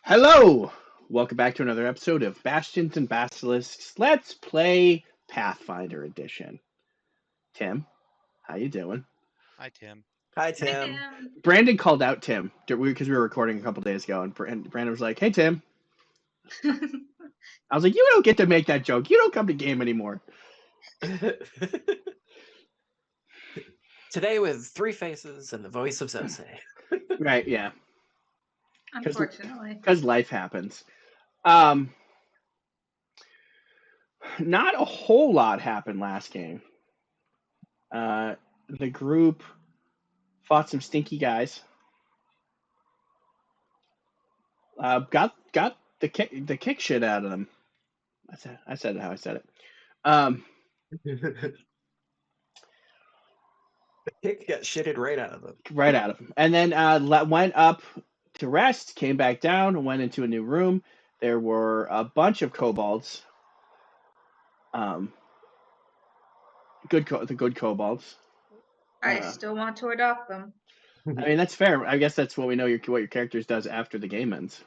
Hello! Welcome back to another episode of Bastions and Basilisks. Let's play Pathfinder Edition. Tim, how you doing? Hi, Tim. Hi, Tim. Brandon called out Tim because we were recording a couple days ago, and Brandon was like, "Hey, Tim." I was like, "You don't get to make that joke. You don't come to game anymore." Today with three faces and the voice of Zose. Right? Yeah. Unfortunately, because life happens. Not a whole lot happened last game. The group fought some stinky guys. Got the kick shit out of them. I said it how I said it. The kick got shitted right out of them. Right out of them. And then went up to rest, came back down, and went into a new room. There were a bunch of kobolds. The good kobolds. I still want to adopt them. I mean, that's fair. I guess that's what we know what your character does after the game ends.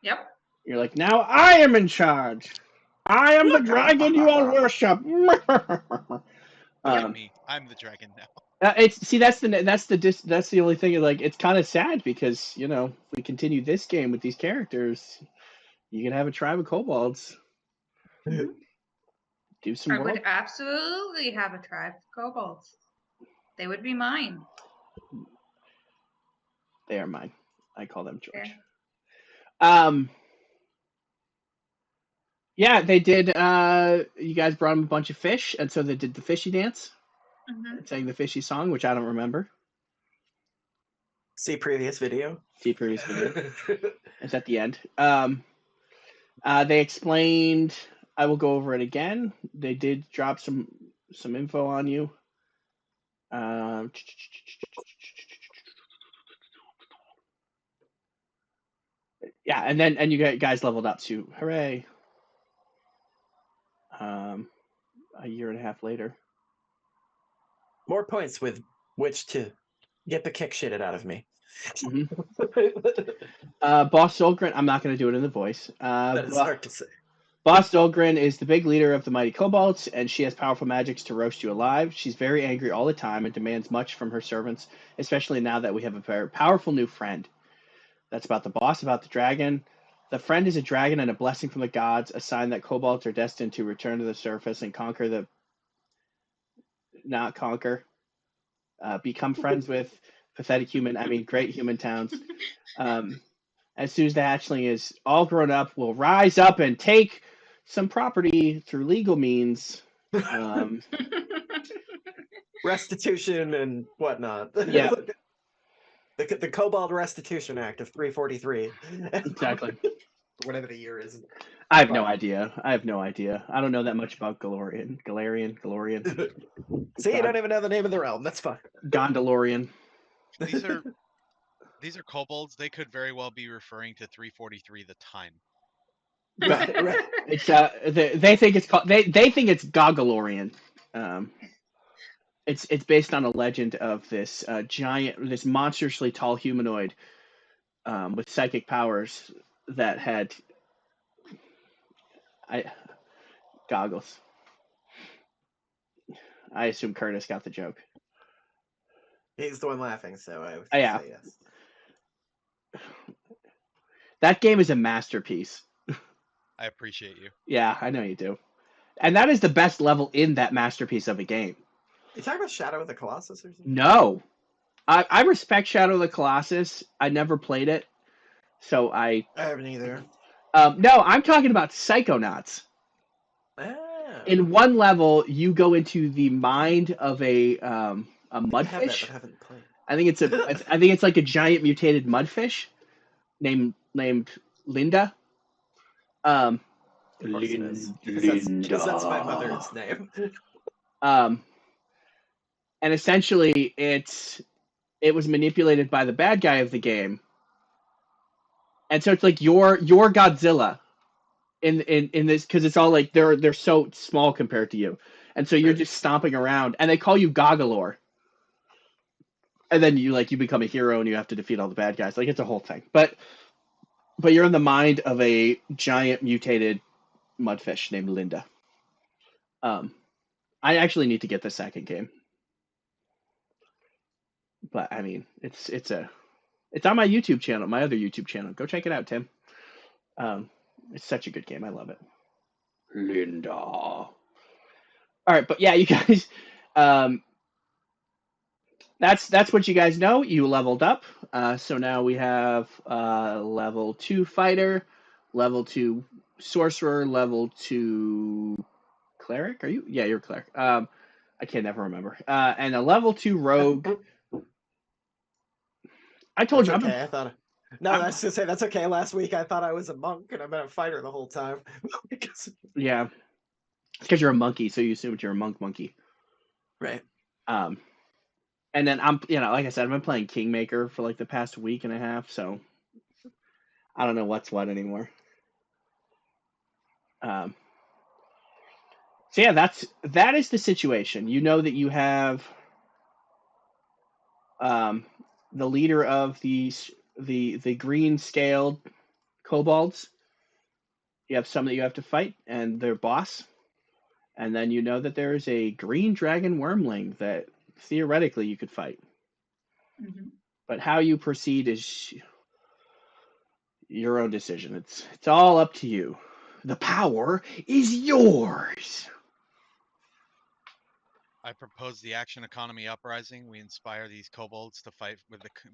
Yep. You're like, now I am in charge. I am the dragon you all worship. I'm the dragon now. That's the only thing. Like, it's kind of sad because if we continue this game with these characters, you can have a tribe of kobolds. Do some work. I would absolutely have a tribe of kobolds. They would be mine. They are mine. I call them George. Yeah. Yeah, they did. You guys brought them a bunch of fish, and so they did the fishy dance. Mm-hmm. Sang the fishy song, which I don't remember. See previous video. It's at the end. They explained. I will go over it again. They did drop some info on you. Yeah, and you guys leveled up too. Hooray! A year and a half later. More points with which to get the kick shitted out of me. Mm-hmm. Boss Solgren, I'm not going to do it in the voice. That is hard to say. Boss Solgren is the big leader of the mighty kobolds, and she has powerful magics to roast you alive. She's very angry all the time and demands much from her servants, especially now that we have a very powerful new friend. That's about the boss, about the dragon. The friend is a dragon and a blessing from the gods, a sign that kobolds are destined to return to the surface and become friends with great human towns. As soon as the hatchling is all grown up, we'll rise up and take some property through legal means. Restitution and whatnot. Yeah. The Kobold Restitution Act of 343. Exactly. Whatever the year is. I have no idea. I don't know that much about Galorian. See, you don't even know the name of the realm. That's fine. Gondalorian. These are kobolds. They could very well be referring to 343, the time. Right. It's they think it's called. They think it's Gogalorian. It's based on a legend of this this monstrously tall humanoid with psychic powers that had goggles. I assume Curtis got the joke. He's the one laughing, so I would Yeah. say yes. That game is a masterpiece. I appreciate you. Yeah, I know you do. And that is the best level in that masterpiece of a game. You talking about Shadow of the Colossus or something? No. I respect Shadow of the Colossus. I never played it. So I haven't either. No, I'm talking about Psychonauts. Ah. In one level, you go into the mind of a mudfish. I have that, but I haven't played. I think it's like a giant mutated mudfish named Linda. Because that's my mother's name. And essentially it was manipulated by the bad guy of the game. And so it's like your Godzilla in this, because it's all like they're so small compared to you. And so you're just stomping around, and they call you Goggalor. And then you become a hero, and you have to defeat all the bad guys. Like, it's a whole thing. But you're in the mind of a giant mutated mudfish named Linda. I actually need to get the second game. But I mean, it's on my YouTube channel, my other YouTube channel. Go check it out, Tim. It's such a good game. I love it. Linda. All right, but yeah, you guys, that's what you guys know. You leveled up. So now we have level 2 fighter, level 2 sorcerer, level 2 cleric. Are you? Yeah, you're a cleric. I can never remember. And a level 2 rogue. I told That's you. okay. I thought. No, that's to say that's okay. Last week I thought I was a monk and I've been a fighter the whole time. Yeah, it's because you're a monkey, so you assume you're a monkey. Right. And then I'm, like I said, I've been playing Kingmaker for like the past week and a half, so I don't know what's what anymore. So yeah, that is the situation. You know that you have the leader of the green scaled kobolds. You have some that you have to fight, and their boss. And then you know that there is a green dragon wormling that theoretically you could fight. Mm-hmm. But how you proceed is your own decision. It's all up to you. The power is yours. I propose the action economy uprising. We inspire these kobolds to fight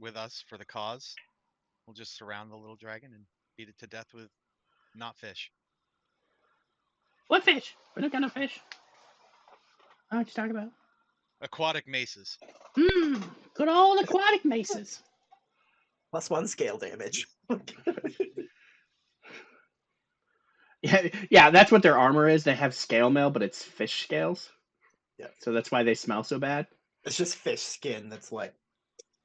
with us for the cause. We'll just surround the little dragon and beat it to death with not fish. What fish? What kind of fish? What you talking about? Aquatic maces. Good old aquatic maces. +1 scale damage. Yeah, that's what their armor is. They have scale mail, but it's fish scales. Yeah. So that's why they smell so bad. It's just fish skin that's like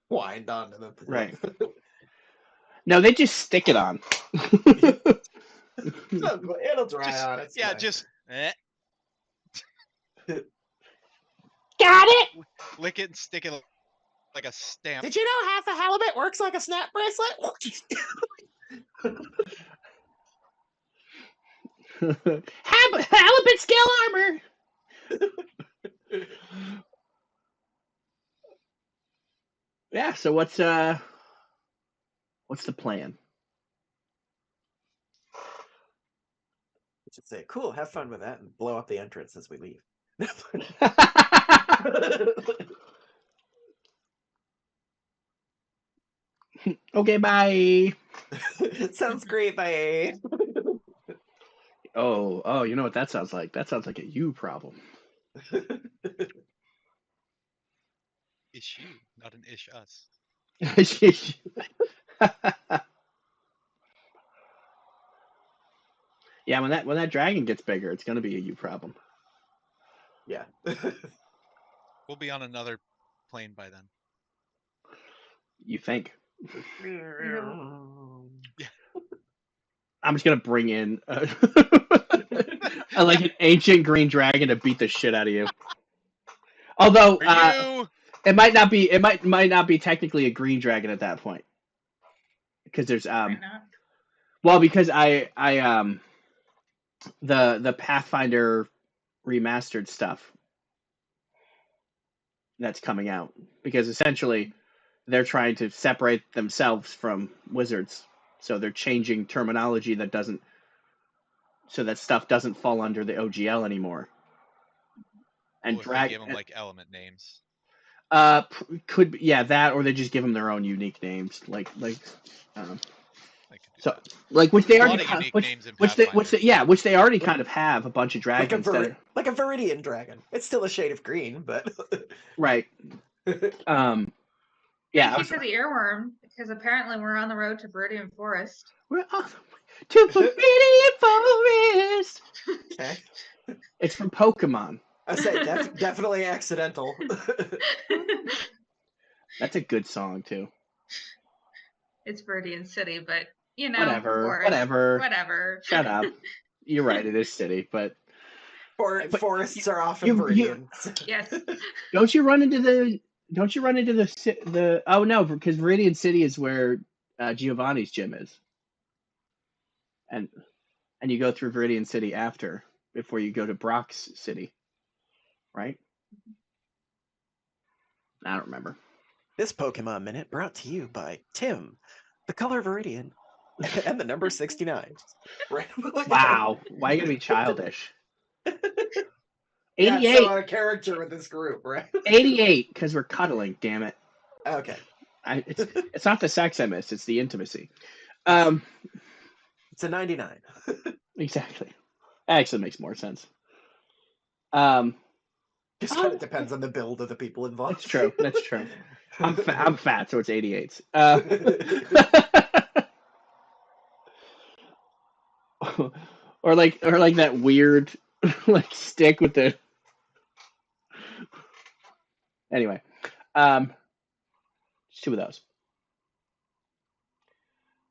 twined onto them. Right. No, they just stick it on. It'll dry out. It's Yeah, fine. just Got it. lick it and stick it like a stamp. Did you know half a halibut works like a snap bracelet? Halibut scale armor. Yeah. So what's the plan? We should say, cool, have fun with that, and blow up the entrance as we leave. Okay, bye. Sounds great, bye. Oh, you know what that sounds like? That sounds like a you problem. Ish you, not an ish us. Yeah, when that dragon gets bigger, it's gonna be a you problem. Yeah. We'll be on another plane by then. You think? Yeah. I'm just gonna bring in like an ancient green dragon to beat the shit out of you. Although it might not be technically a green dragon at that point, because there's well, because I the Pathfinder remastered stuff that's coming out, because essentially they're trying to separate themselves from wizards, so they're changing terminology so that stuff doesn't fall under the OGL anymore. And if they give them like element names. Could be, yeah, that, or they just give them their own unique names, which they already which they already kind of have a bunch of dragons like a Viridian dragon. It's still a shade of green, but right. Thank you for the earworm, because apparently we're on the road to Viridian Forest. We're on to Viridian Forest. Okay. It's from Pokemon. I say definitely accidental. That's a good song too. It's Viridian City, but you know, whatever. Shut up. You're right. It is city, but But Forests are often you- Viridian. Yes. Don't you run into the oh no, because Viridian City is where Giovanni's gym is, and you go through Viridian City before you go to Brock's City, right? I don't remember. This Pokemon Minute brought to you by Tim, the color Viridian, and the number 69. Right? Wow, why are you gonna be childish? Yeah, 88, so out of character with this group, right? 88, because we're cuddling. Damn it! Okay. It's not the sex I miss; it's the intimacy. It's a 99. Exactly. Actually, makes more sense. Just kind of depends on the build of the people involved. That's true. That's true. I'm fat, so it's 88s. Or like that weird like stick with the. Anyway, just 2 of those.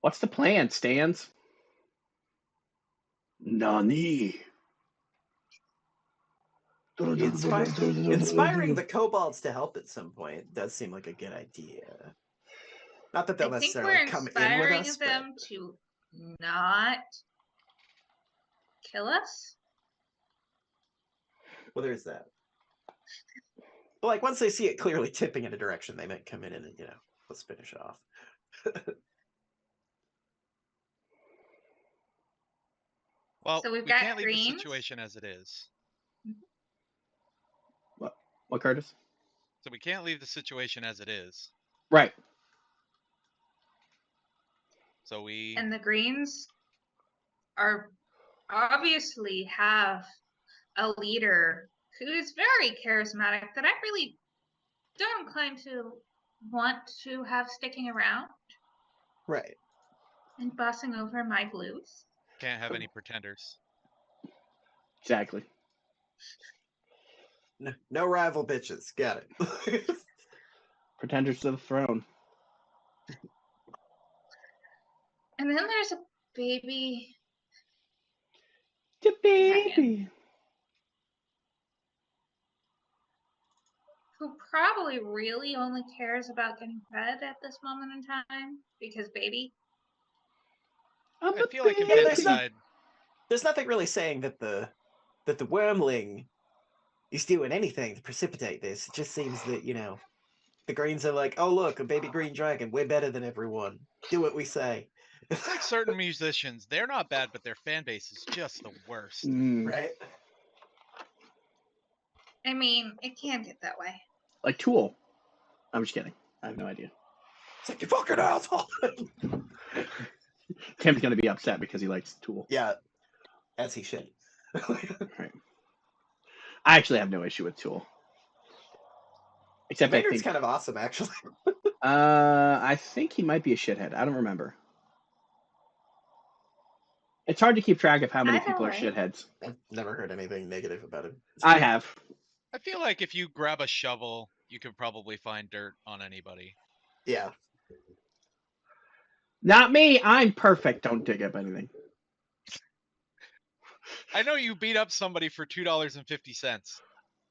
What's the plan, Stans? Nani? Inspiring the kobolds to help at some point does seem like a good idea. Not that they'll I think necessarily we're come in inspiring with us, them to not kill us. well, there's that. But like once they see it clearly tipping in a direction, they might come in and let's finish off. Well, So we've we got can't leave the greens. situation as it is. What, Curtis? So we can't leave the situation as it is. Right. So we And the greens are obviously have a leader who is very charismatic that I really don't incline to want to have sticking around Right. and bossing over my blues. can't have any pretenders. Exactly. No rival bitches. Got it. Pretenders to the throne. And then there's a baby The dragon baby. who probably really only cares about getting fed at this moment in time because baby. I'm I a feel like baby. infanticide. There's nothing really saying that the wormling is doing anything to precipitate this. It just seems that the greens are like, oh look, a baby green dragon. We're better than everyone. Do what we say. It's like certain musicians. They're not bad, but their fan base is just the worst. Right. I mean, it can get that way. Like Tool. I'm just kidding. I have no idea. It's like, you fucking asshole. Tim's gonna be upset because he likes Tool. Yeah, as he should. Right. I actually have no issue with Tool. Except Maynard's I think kind of awesome, actually. I think he might be a shithead. I don't remember. It's hard to keep track of how many Either people are way. shitheads. I've never heard anything negative about him. I have. I feel like if you grab a shovel, you could probably find dirt on anybody. Yeah. Not me. I'm perfect. Don't dig up anything. I know you beat up somebody for $2.50.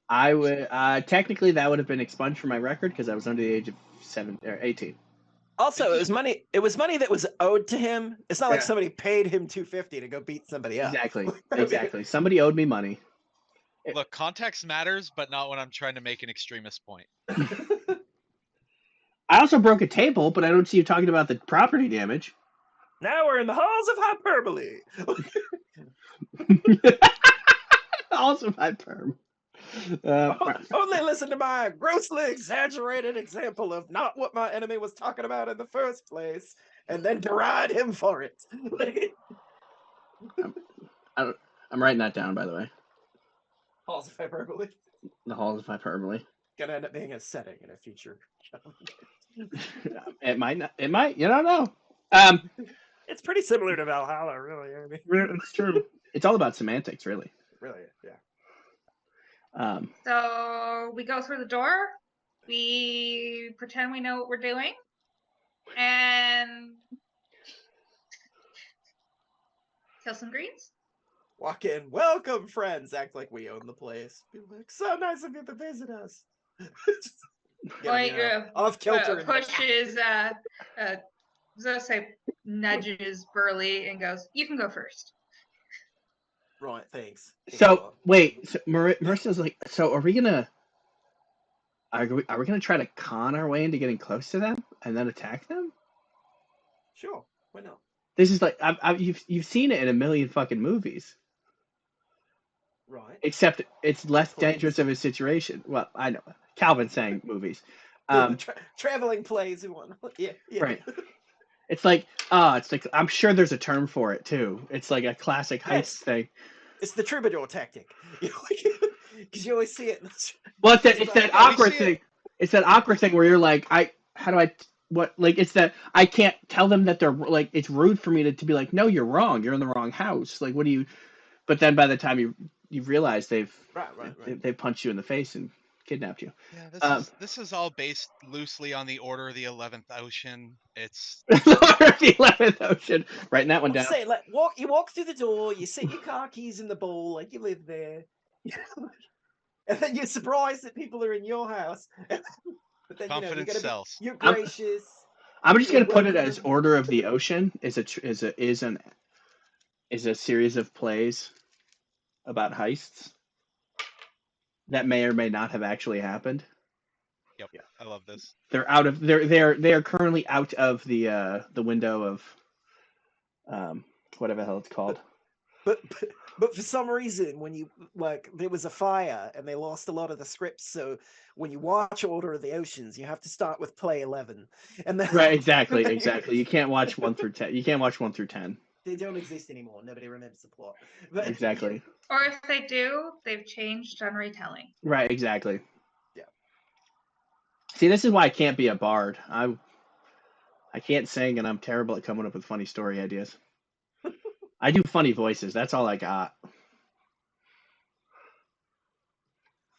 I would technically that would have been expunged from my record because I was under the age of 18. Also, it was money. It was money that was owed to him. It's not like Yeah. somebody paid him $2.50 to go beat somebody up. Exactly. Exactly. Somebody owed me money. Look, context matters, but not when I'm trying to make an extremist point. I also broke a table, but I don't see you talking about the property damage. Now we're in the halls of hyperbole. Also, my perm. Only listen to my grossly exaggerated example of not what my enemy was talking about in the first place, and then deride him for it. I'm writing that down, by the way. Halls of hyperbole. The halls of hyperbole. Gonna end up being a setting in a future show. It might not. It might. You don't know. It's pretty similar to Valhalla, really. I mean, It's true. It's all about semantics, really. really, yeah. So we go through the door. We pretend we know what we're doing. And kill some greens. Walk in, welcome, friends. Act like we own the place. Be like, so nice of you to visit us. Like off kilter. pushes Zose nudges Burley and goes, "You can go first." Right, thanks. So wait, so Marissa's like, so are we gonna try to con our way into getting close to them and then attack them? Sure, why not? This is like you've seen it in a million fucking movies. Right. Except it's less Plays. dangerous of a situation. Well, I know Calvin's saying movies. Traveling plays and whatnot. Yeah. Right. It's like I'm sure there's a term for it too. It's like a classic heist thing. It's the troubadour tactic. Because you always see it. Well, it's that awkward thing. It's that awkward thing where you're like, it's that I can't tell them that they're like, it's rude for me to be like, no, you're wrong. You're in the wrong house. Like, what do you? But then by the time you realize they've punched you in the face and kidnapped you. Yeah, this is all based loosely on the Order of the 11th Ocean. It's Order of the 11th Ocean. Writing that one down. Say, like, you walk through the door, you sit your car keys in the bowl, like you live there, and then you're surprised that people are in your house. But then, confidence sells. You're gracious. I'm just gonna put it as Order of the Ocean is a series of plays about heists that may or may not have actually happened. Yep, I love this. They are currently out of the window of whatever the hell it's called. But for some reason, when there was a fire and they lost a lot of the scripts, so when you watch Order of the Oceans, you have to start with play 11. And then, right, exactly. You can't watch 1 through 10. You can't watch 1 through 10. They don't exist anymore. Nobody remembers the plot. But, exactly. Or if they do, they've changed on retelling. Right, exactly. Yeah. See, this is why I can't be a bard. I can't sing, and I'm terrible at coming up with funny story ideas. I do funny voices. That's all I got.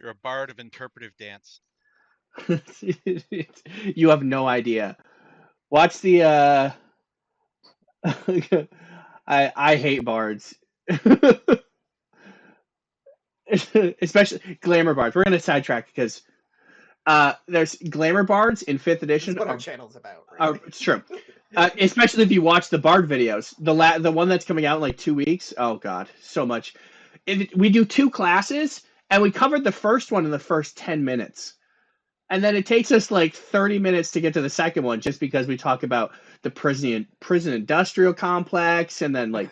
You're a bard of interpretive dance. You have no idea. Watch the I hate bards. Especially glamour bards. We're gonna sidetrack because there's glamour bards in 5th edition. That's what our channel's about. Right? It's true. Especially if you watch the bard videos. The one that's coming out in like 2 weeks. Oh god, so much. We do 2 classes and we covered the first one in the first 10 minutes. And then it takes us like 30 minutes to get to the second one just because we talk about the prison industrial complex, and then like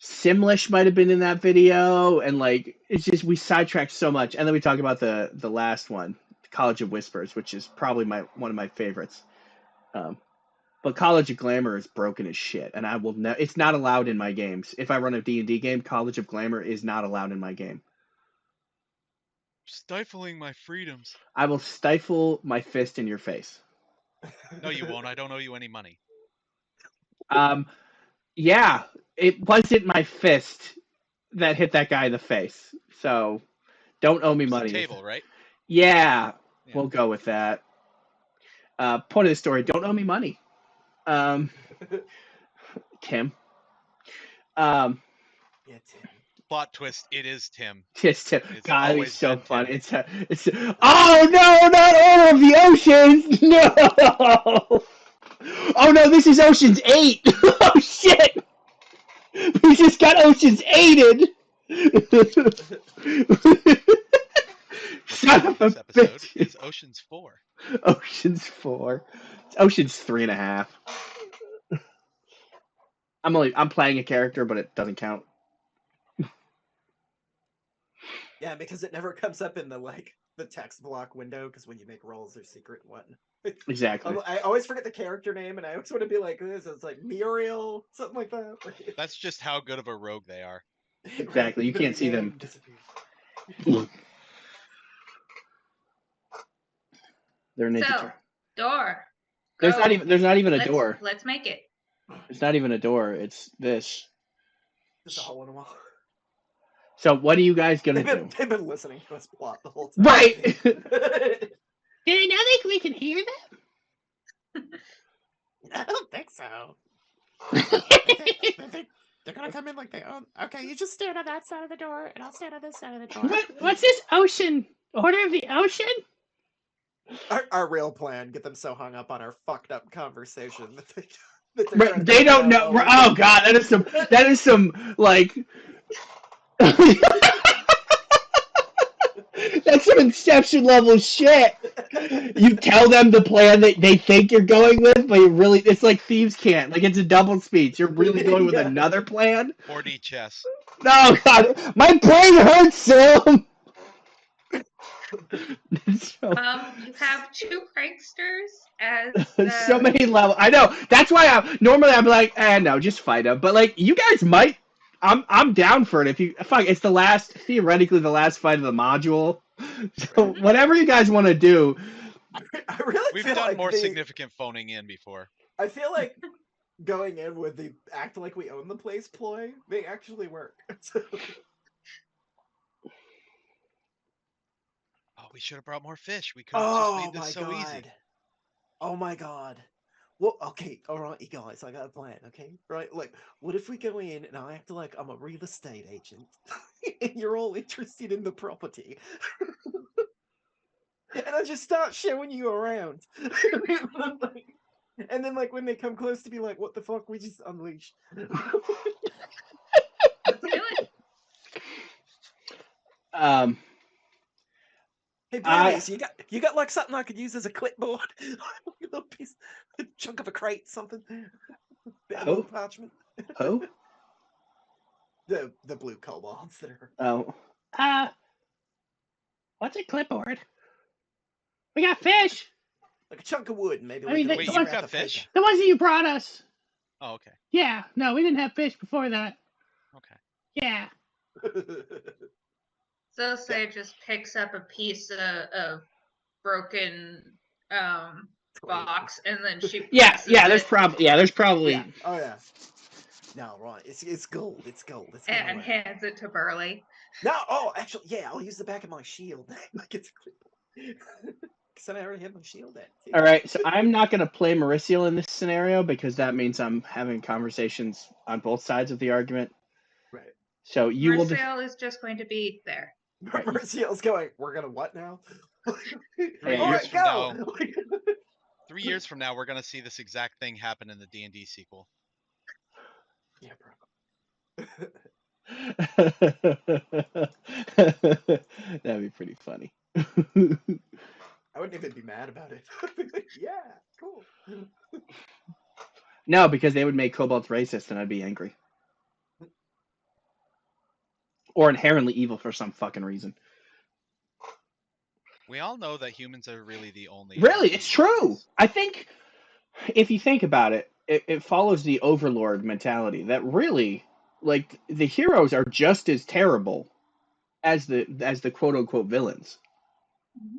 Simlish might have been in that video, and like it's just we sidetracked so much. And then we talk about the last one, College of Whispers, which is probably one of my favorites. But College of Glamour is broken as shit, and I will it's not allowed in my games. If I run a D&D game, College of Glamour is not allowed in my game. Stifling my freedoms. I will stifle my fist in your face. No, you won't. I don't owe you any money. Yeah, it wasn't my fist that hit that guy in the face. So don't owe me money. Table, right? Yeah, we'll go with that. Point of the story, don't owe me money. Tim. Yeah, Tim. Plot twist, it is Tim. It's Tim. It's God, he's so funny. Tim. It's oh no, not Order of the Oceans! No! Oh no, this is Ocean's 8! Oh shit! We just got Ocean's 8'd! Son of a This episode bitch! is Ocean's 4. Ocean's 4. It's Ocean's 3.5. I'm playing a character, but it doesn't count. Yeah, because it never comes up in the text block window, because when you make rolls, they're secret and whatnot. Exactly. I always forget the character name, and I always want to be like this. It's like Muriel, something like that. That's just how good of a rogue they are. Exactly. You can't see them. They're ninja. So, door. There's Go. not even a door. Let's make it. It's not even a door. It's this. Just a hole in a wall. So what are you guys gonna do? They've been listening to us plot the whole time. Right. Do they know we can hear them? I don't think so. They're gonna come in like they own. Okay, you just stand on that side of the door, and I'll stand on this side of the door. What's this ocean? Order of the ocean? Our real plan: get them so hung up on our fucked up conversation that they're trying to They figure don't out, know. Oh god, that is some like. That's some Inception level shit. You tell them the plan that they think you're going with, but it's like thieves can't. Like it's a double speech. You're really going with another plan? 4D chess. No, God, my brain hurts, Sam. You have 2 pranksters as so many levels. I know. That's why normally I'm like, no, just fight them. But like, you guys might. I'm down for it. If you fuck, it's theoretically the last fight of the module. So whatever you guys want to do. I really We've feel done like more significant phoning in before. I feel like going in with the act like we own the place ploy may actually work. Oh, we should have brought more fish. We could have just made this so god. easy. Oh my god. Well, okay, all right, you guys, I got a plan, okay? Right, like, what if we go in and I act like I'm a real estate agent, and you're all interested in the property, and I just start showing you around, and then, like, when they come close to be like, what the fuck, we just unleash. Hey, Brownies, you got like something I could use as a clipboard? A little piece, a chunk of a crate, something. A little parchment. Who? The blue kobolds there. Oh. What's a clipboard? We got fish. Like a chunk of wood, maybe. Wait, you've got fish? The ones that you brought us. Oh, okay. Yeah. No, we didn't have fish before that. Okay. Yeah. Zosei just picks up a piece of broken box and then she there's probably Oh yeah. No, right. It's gold. It's gold. And hands it to Burley. No, actually, yeah, I'll use the back of my shield. Like it's a clipboard. Because I already have my shield at. All right, so I'm not going to play Mauricio in this scenario because that means I'm having conversations on both sides of the argument. Right. So you will. Mauricio is just going to be there. Mauricio's going. We're gonna what now? 3 years from now. 3 years from now, we're gonna see this exact thing happen in the D&D sequel. Yeah, bro. That'd be pretty funny. I wouldn't even be mad about it. Yeah, cool. No, because they would make kobolds racist, and I'd be angry. Or inherently evil for some fucking reason. We all know that humans are really the only... Really, it's true. I think, if you think about it, it follows the overlord mentality that really, like, the heroes are just as terrible as the quote-unquote villains. Mm-hmm.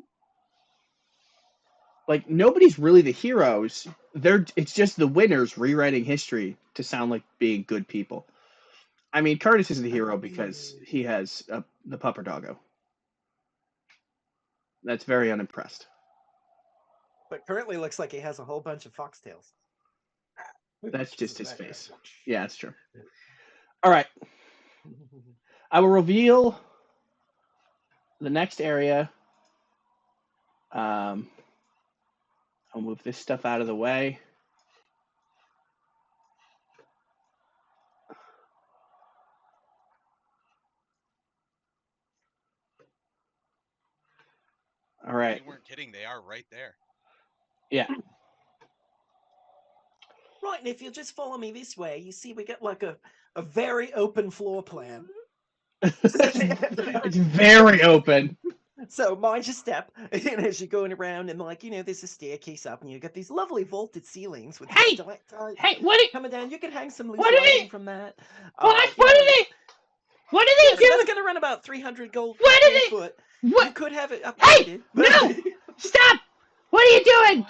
Like, nobody's really the heroes. It's just the winners rewriting history to sound like being good people. I mean, Curtis is the hero because he has the pupper doggo. That's very unimpressed. But currently looks like he has a whole bunch of foxtails. That's just his face. Yeah, that's true. All right. I will reveal the next area. I'll move this stuff out of the way. All right. You weren't kidding. They are right there. Yeah. Right, and if you'll just follow me this way, you see we get like a very open floor plan. It's very open. So mind your step, and as you're going around, and like, there's a staircase up, and you got these lovely vaulted ceilings with stalactites coming down. You can hang some loose lighting from that. What are they doing? That's gonna run about 300 gold per foot. What? You could have it upgraded. No! Stop! What are you doing?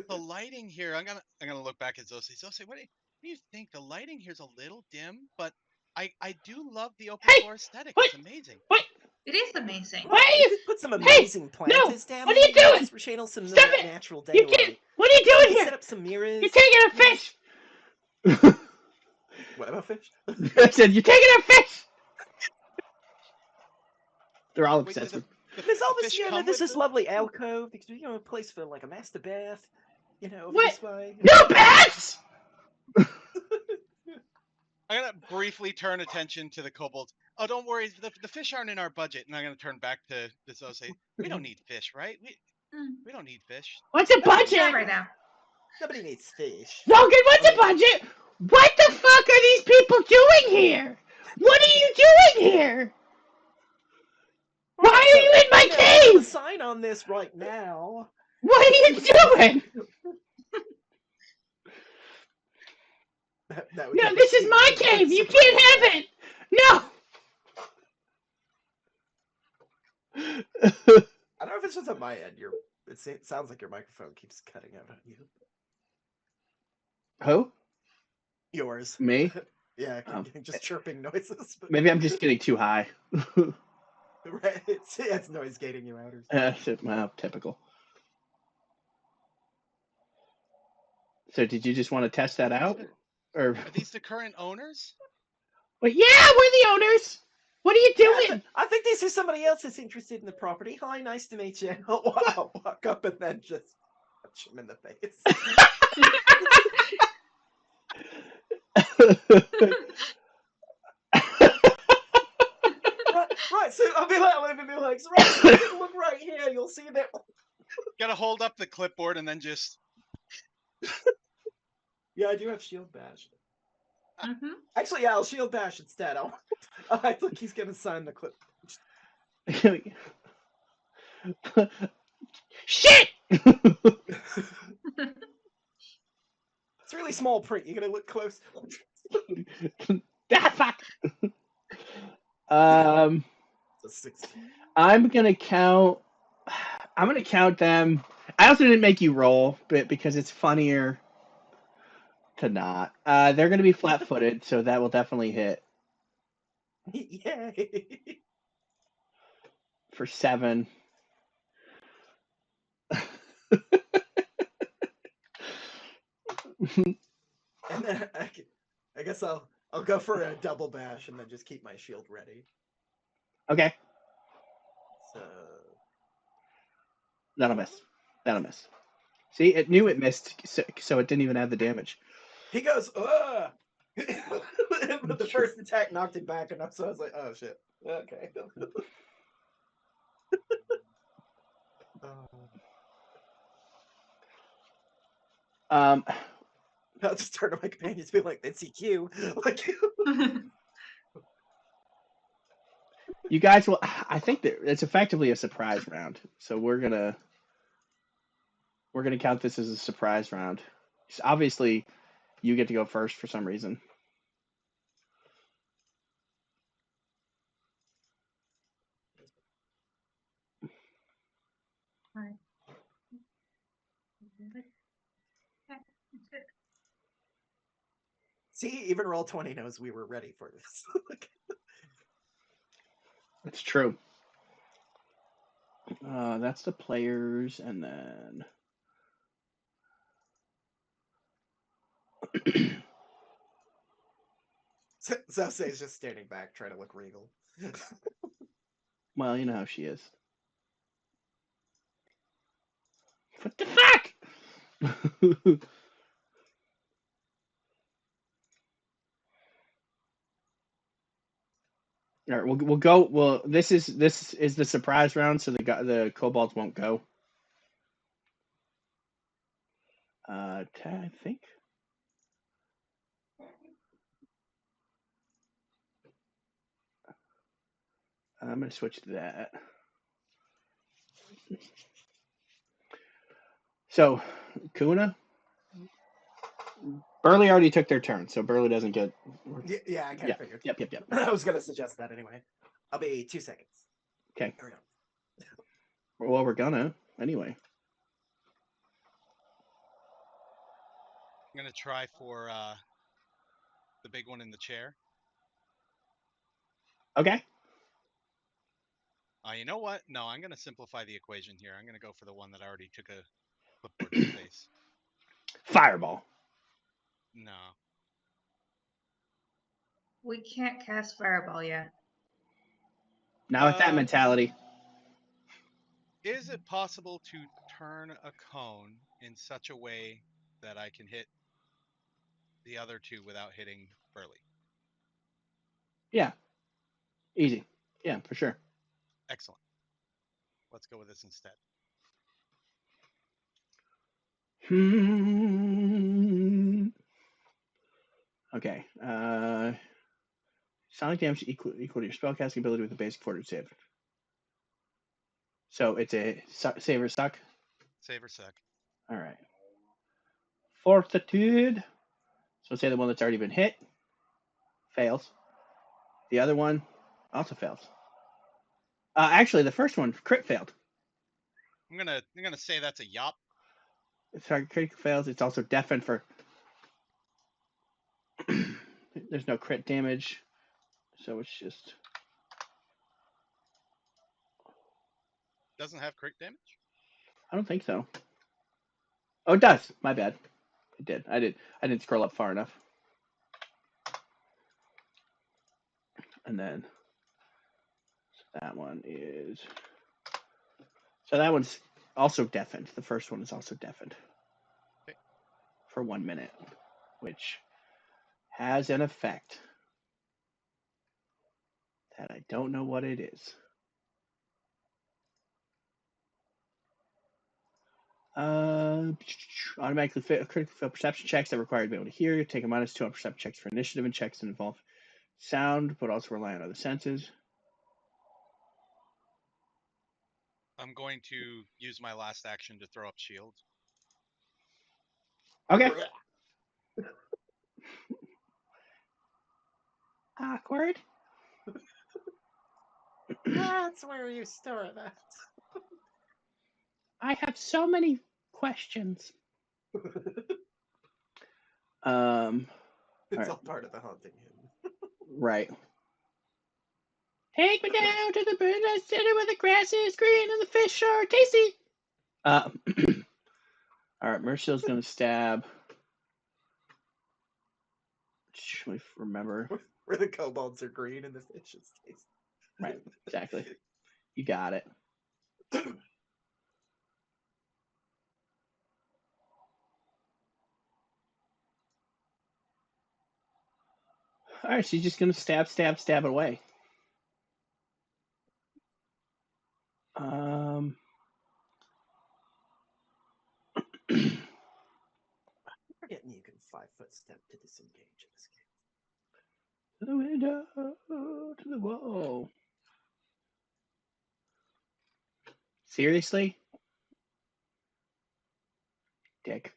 The lighting here, I'm gonna look back at Zosei. Zosei, what do you think? The lighting here's a little dim, but I do love the open floor aesthetic. It's amazing. What? It is amazing. Why are you put some amazing planters down? What are you doing? For channel some Stop it! natural daylight. What are you doing here? Set up some mirrors. You're taking a fish. What about fish? I said, "You're taking our fish." They're all Wait, obsessed with. There's all this, fish you know, come there's with this the- lovely alcove. You know, a place for like a master bath. You know, over What? this way. No bats. I'm gonna briefly turn attention to the kobolds. Oh, don't worry, the fish aren't in our budget. And I'm gonna turn back to this. I'll say, we don't need fish, right? We don't need fish. What's a Not budget? right now. Nobody needs fish. Logan, what's I a mean- budget? What the fuck are these people doing here? What are you doing here? Why Right, are so, you in my you know, we have a cave? sign on this right now. What are you doing? That would No, be this is cute. my It's cave. You surprising. can't have it. No. I don't know if it's just on my end. It sounds like your microphone keeps cutting out on you. Who? Yours. Me? Yeah, Oh. just chirping noises. But... Maybe I'm just getting too high. Right, it's noise gating you out or something. Well, typical. So, did you just want to test that out, or? Are these the current owners? Well, yeah, we're the owners. What are you doing? I think this is somebody else that's interested in the property. Hi, nice to meet you. I'll walk up and then just punch him in the face. Right, so I'll be like, so right, so take a look right here. You'll see that. Gotta hold up the clipboard and then just. Yeah, I do have shield bash. Mm-hmm. Actually, yeah, I'll shield bash instead. I think he's gonna sign the clip. Shit! It's really small print. You gotta look close. Ah, fuck. It's a 16. I'm gonna count them. I also didn't make you roll, but because it's funnier to not. They're gonna be flat-footed, so that will definitely hit Yay! for 7. And then I guess I'll go for a double bash and then just keep my shield ready. Okay, So that'll miss. That'll miss. See, it knew it missed, so it didn't even have the damage. he goes, ugh! But the first attack knocked him back enough, so I was like, oh shit. Okay. I'll just turn to my companions and be like, NCQ. Like, You guys will. I think that it's effectively a surprise round, so we're gonna count this as a surprise round. So obviously, you get to go first for some reason. Right. see, even Roll20 knows we were ready for this. That's true. That's the players, and then Zosei's just standing back, trying to look regal. well, you know how she is. What the fuck? All right, we'll go. Well, this is the surprise round, so the kobolds won't go. I think. I'm gonna switch to that. So, Kuna, Burley already took their turn, so Burley doesn't get. Yeah, I kind of figured. Yep. I was gonna suggest that anyway. I'll be 2 seconds. Okay. There we go. Well, we're gonna anyway. I'm gonna try for the big one in the chair. Okay. You know what? No, I'm gonna simplify the equation here. I'm gonna go for the one that already took a clipboard to the face. Fireball. No. We can't cast Fireball yet. Now with that mentality. Is it possible to turn a cone in such a way that I can hit the other two without hitting Burley? Yeah. Easy. Yeah, for sure. Excellent. Let's go with this instead. Okay. Sonic damage equal to your spellcasting ability with a basic fortitude save. So it's a save or suck? Save or suck. All right. Fortitude. So say the one that's already been hit fails. The other one also fails. Actually, the first one crit failed. I'm gonna say that's a yop. If target critical fails, it's also deafened for. There's no crit damage, so it's just. Doesn't have crit damage? I don't think so. Oh, it does. My bad. It did. I didn't scroll up far enough. And then that one is. So that one's also deafened. The first one is also deafened. Okay. For 1 minute, which has an effect that I don't know what it is. Automatically critical fail perception checks that require to be able to hear. Take a -2 on perception checks for initiative and checks that involve sound, but also rely on other senses. I'm going to use my last action to throw up shield. Okay. Awkward. That's where you start that. I have so many questions. It's right. all part of the haunting him. Right. Take me down to the paradise city where the grass is green and the fish are tasty. All right, Merciel's gonna stab. Let me remember. Where the kobolds are green and the fish is tasty. Right, exactly. You got it. All right, she's just gonna stab it away. Forgetting you can 5-foot step to disengage in this game. To the window, to the wall. Seriously? Dick.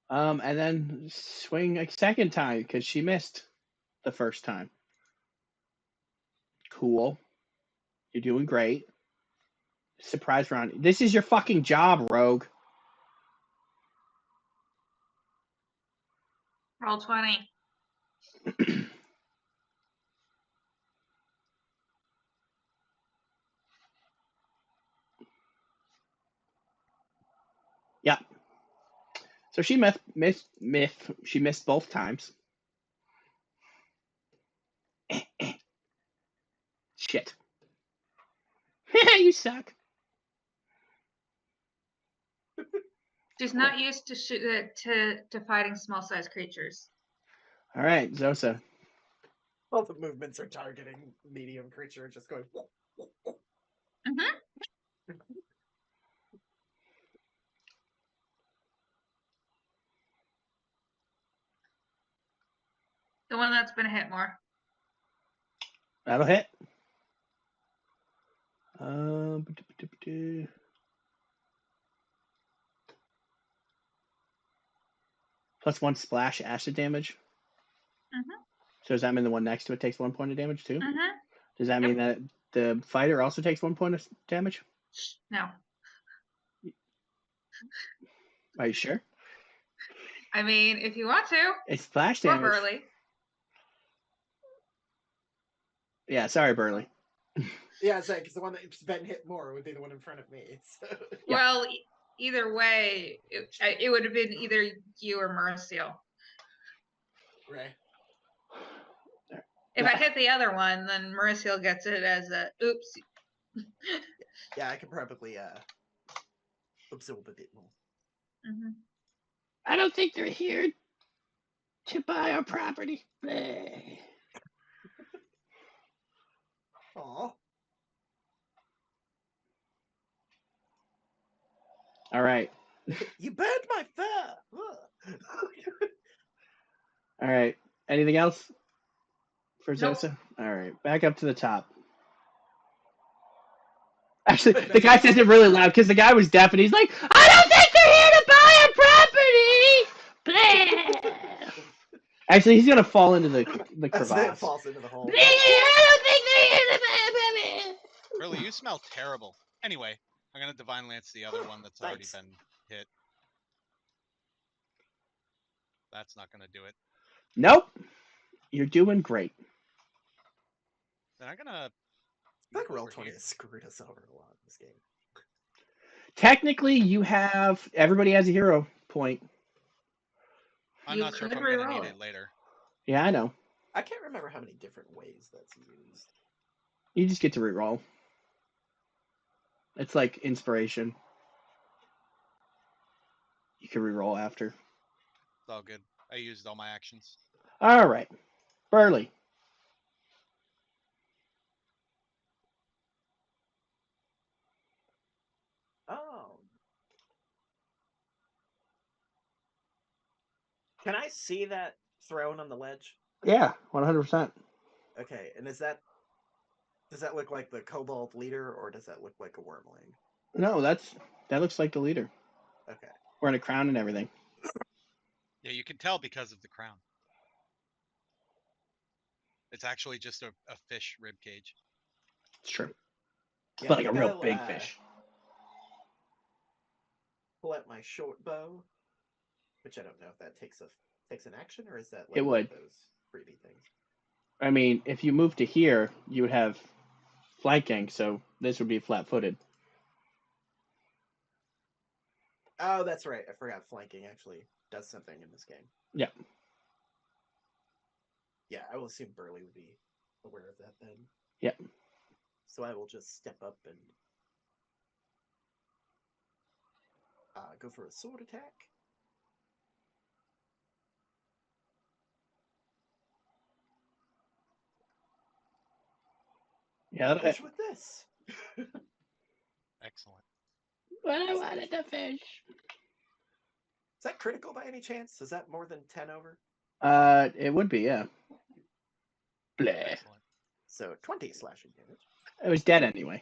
And then swing a second time because she missed the first time. Cool. You're doing great. Surprise round. This is your fucking job, Rogue. Roll 20. Yeah. So she missed both times. Shit. You suck. She's not used to fighting small-sized creatures. All right, Zosa. All the movements are targeting medium creature, just going. Mm-hmm. The one that's been hit more. That'll hit. +1 splash acid damage. Mm-hmm. So does that mean the one next to it takes 1 point of damage too? Mm-hmm. Does that mean that the fighter also takes 1 point of damage? No. Are you sure? I mean, if you want to. It's splash Or damage. Burley. Yeah, sorry, Burley. Yeah, it's like because the one that's been hit more would be the one in front of me. So. Yeah. Well, either way, it would have been either you or Merciel. Right. If I hit the other one, then Mauricio gets it as a oops. Yeah, I could probably absorb a bit more. Mm-hmm. I don't think they're here to buy our property. Bleh. Aw. All right. You burned my fur! All right. Anything else for Nope. Zosa? All right. Back up to the top. Actually, the guy says it really loud because the guy was deaf and he's like, I don't think they're here to buy our property. Bleh. Actually, he's gonna fall into the As that crevasse. falls into the hole. Bleh, I don't think they're here to buy our property. Really, you smell terrible. Anyway, I'm gonna Divine Lance the other one that's already Thanks. been hit. That's not gonna do it. Nope. You're doing great. Then I'm gonna. Like move Roll over 20 here. has screwed us over a lot in this game. Technically, you have everybody has a hero point. I'm You not sure if could I'm gonna reroll need it. it later. Yeah, I know. I can't remember how many different ways that's used. You just get to reroll. It's like inspiration. You can reroll after. It's all good. I used all my actions. All right. Burley. Oh. Can I see that throne on the ledge? Yeah, 100%. Okay, and does that look like the kobold leader, or does that look like a wormling? No, that looks like the leader. Okay. Wearing a crown and everything. Yeah, you can tell because of the crown. It's actually just a fish rib cage. It's true. Yeah, But I like a think real I'll, big fish. Pull out my short bow, which I don't know if that takes an action, or is that like It one would. of those freebie things? I mean, if you move to here, you would have flanking, so this would be flat-footed. Oh, that's right. I forgot flanking actually does something in this game. Yeah. Yeah, I will assume Burley would be aware of that then. Yep. So I will just step up and go for a sword attack. Yeah. Finish with this. Excellent. But I wanted to fish. Is that critical by any chance? Is that more than 10 over? It would be, yeah. Bleh. Excellent. So 20 slashing damage. It was dead anyway.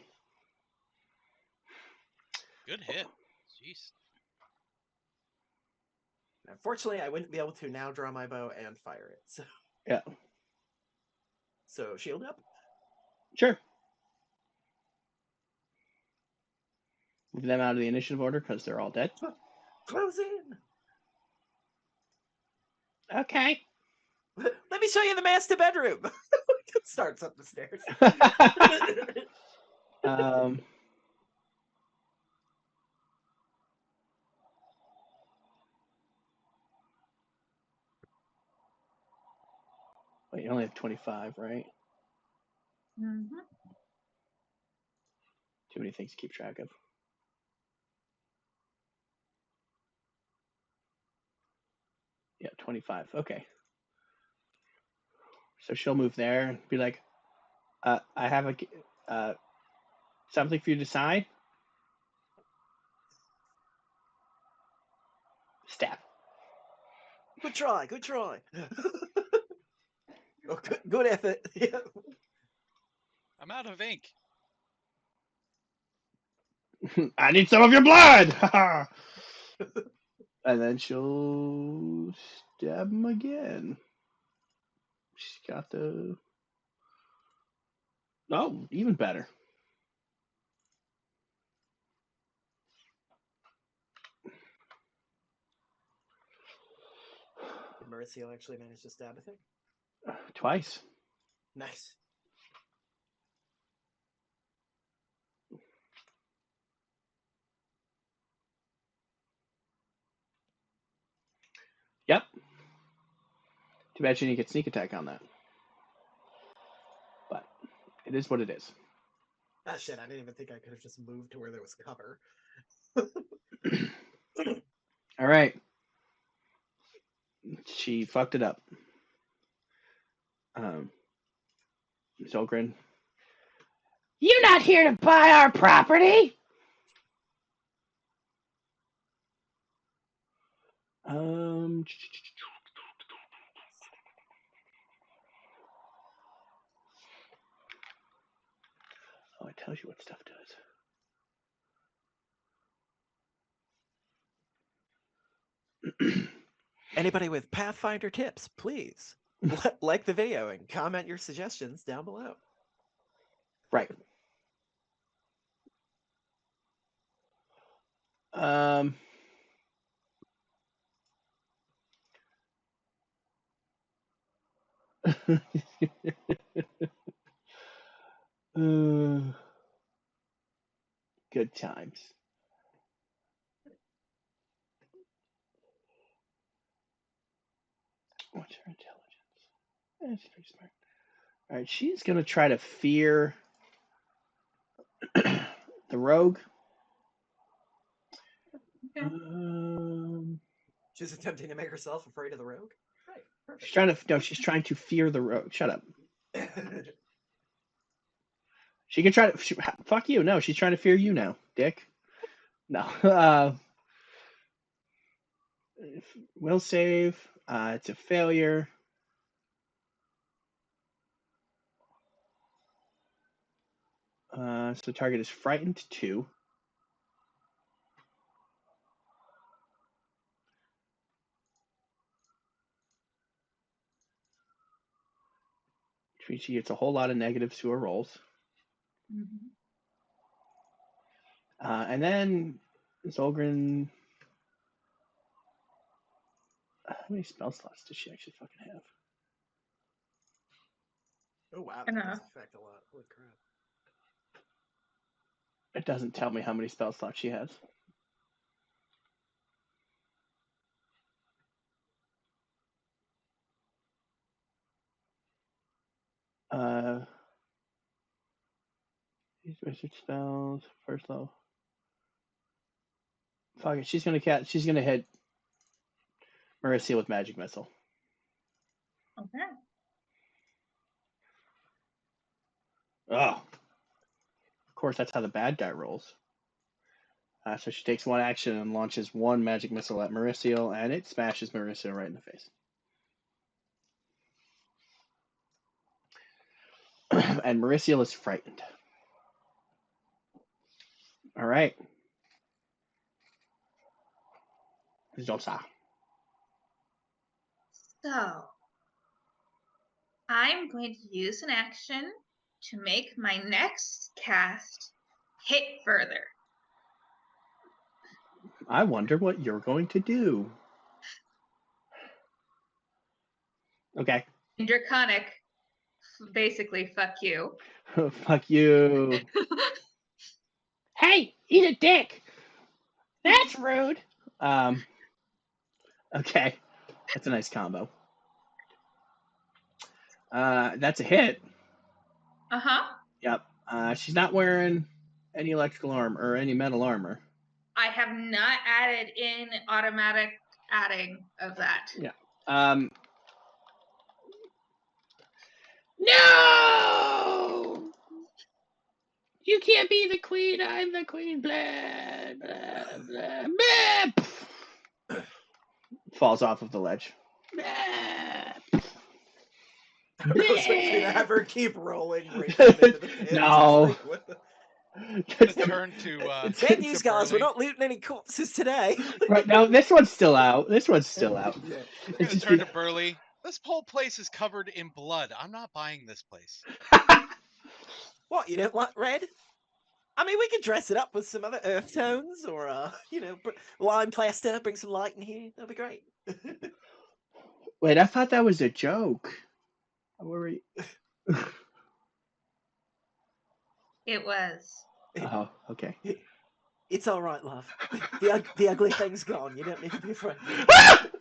Good hit. Jeez. Unfortunately, I wouldn't be able to now draw my bow and fire it. So, Yeah. so shield up. Sure. Move them out of the initiative order because they're all dead. Close in. Okay. Let me show you the master bedroom. Starts up the stairs. Wait, you only have 25, right? Mm-hmm. Too many things to keep track of. Yeah, 25. Okay. So she'll move there and be like, I have something for you to sign. Stab. Good try. Good try. Oh, good effort. Yeah. I'm out of ink. I need some of your blood. And then she'll stab him again. She's got the. Oh, even better. Did Mauricio actually manage to stab a thing? Twice. Nice. Yep. Too bad she didn't get sneak attack on that. It is what it is. Ah, shit, I didn't even think I could have just moved to where there was cover. All right. She fucked it up. Zolgren. You not here to buy our property? Oh, it tells you what stuff does. Anybody with Pathfinder tips, please like the video and comment your suggestions down below. Right. Good times. What's her intelligence? That's pretty smart. All right, she's gonna try to fear the rogue. Okay. She's attempting to make herself afraid of the rogue. Right. Perfect. She's trying to she's trying to fear the rogue. Shut up. She can try to fuck you. No, she's trying to fear you now, dick. No. Will save. It's a failure. So target is frightened 2. Which means she gets a whole lot of negatives to her rolls. Mhm. And then Zolgren. How many spell slots does she actually fucking have? Oh wow, that does affect a lot. Holy crap. It doesn't tell me how many spell slots she has. These wizard spells, first level. Fuck it, she's gonna hit Marissa with magic missile. Okay. Oh. Of course, that's how the bad guy rolls. So she takes 1 action and launches 1 magic missile at Mauricio, and it smashes Mauricio right in the face. And Mauricio is frightened. All right. Zosa. So, I'm going to use an action to make my next cast hit further. I wonder what you're going to do. Okay. In Draconic, basically, fuck you. Fuck you. Hey, eat a dick. That's rude. Okay. That's a nice combo. That's a hit. Uh-huh. Yep. She's not wearing any electrical armor or any metal armor. I have not added in automatic adding of that. Yeah. No! You can't be the queen. I'm the queen. Blah, blah, blah, blah. Falls off of the ledge. Blah. I was expecting to have her keep rolling right down into the pit. No. Like, what the... Turn to Bad news, to guys. We're Burley. not looting any corpses today. Right, no, this one's still out. This one's still out. Yeah. I'm It's gonna just turn to Burley. This whole place is covered in blood. I'm not buying this place. What, you don't like red? I mean, we could dress it up with some other earth tones or, lime plaster, bring some light in here. That'd be great. Wait, I thought that was a joke. Where were you? It was. Oh, okay. It's all right, love. The ugly thing's gone. You don't need to be afraid.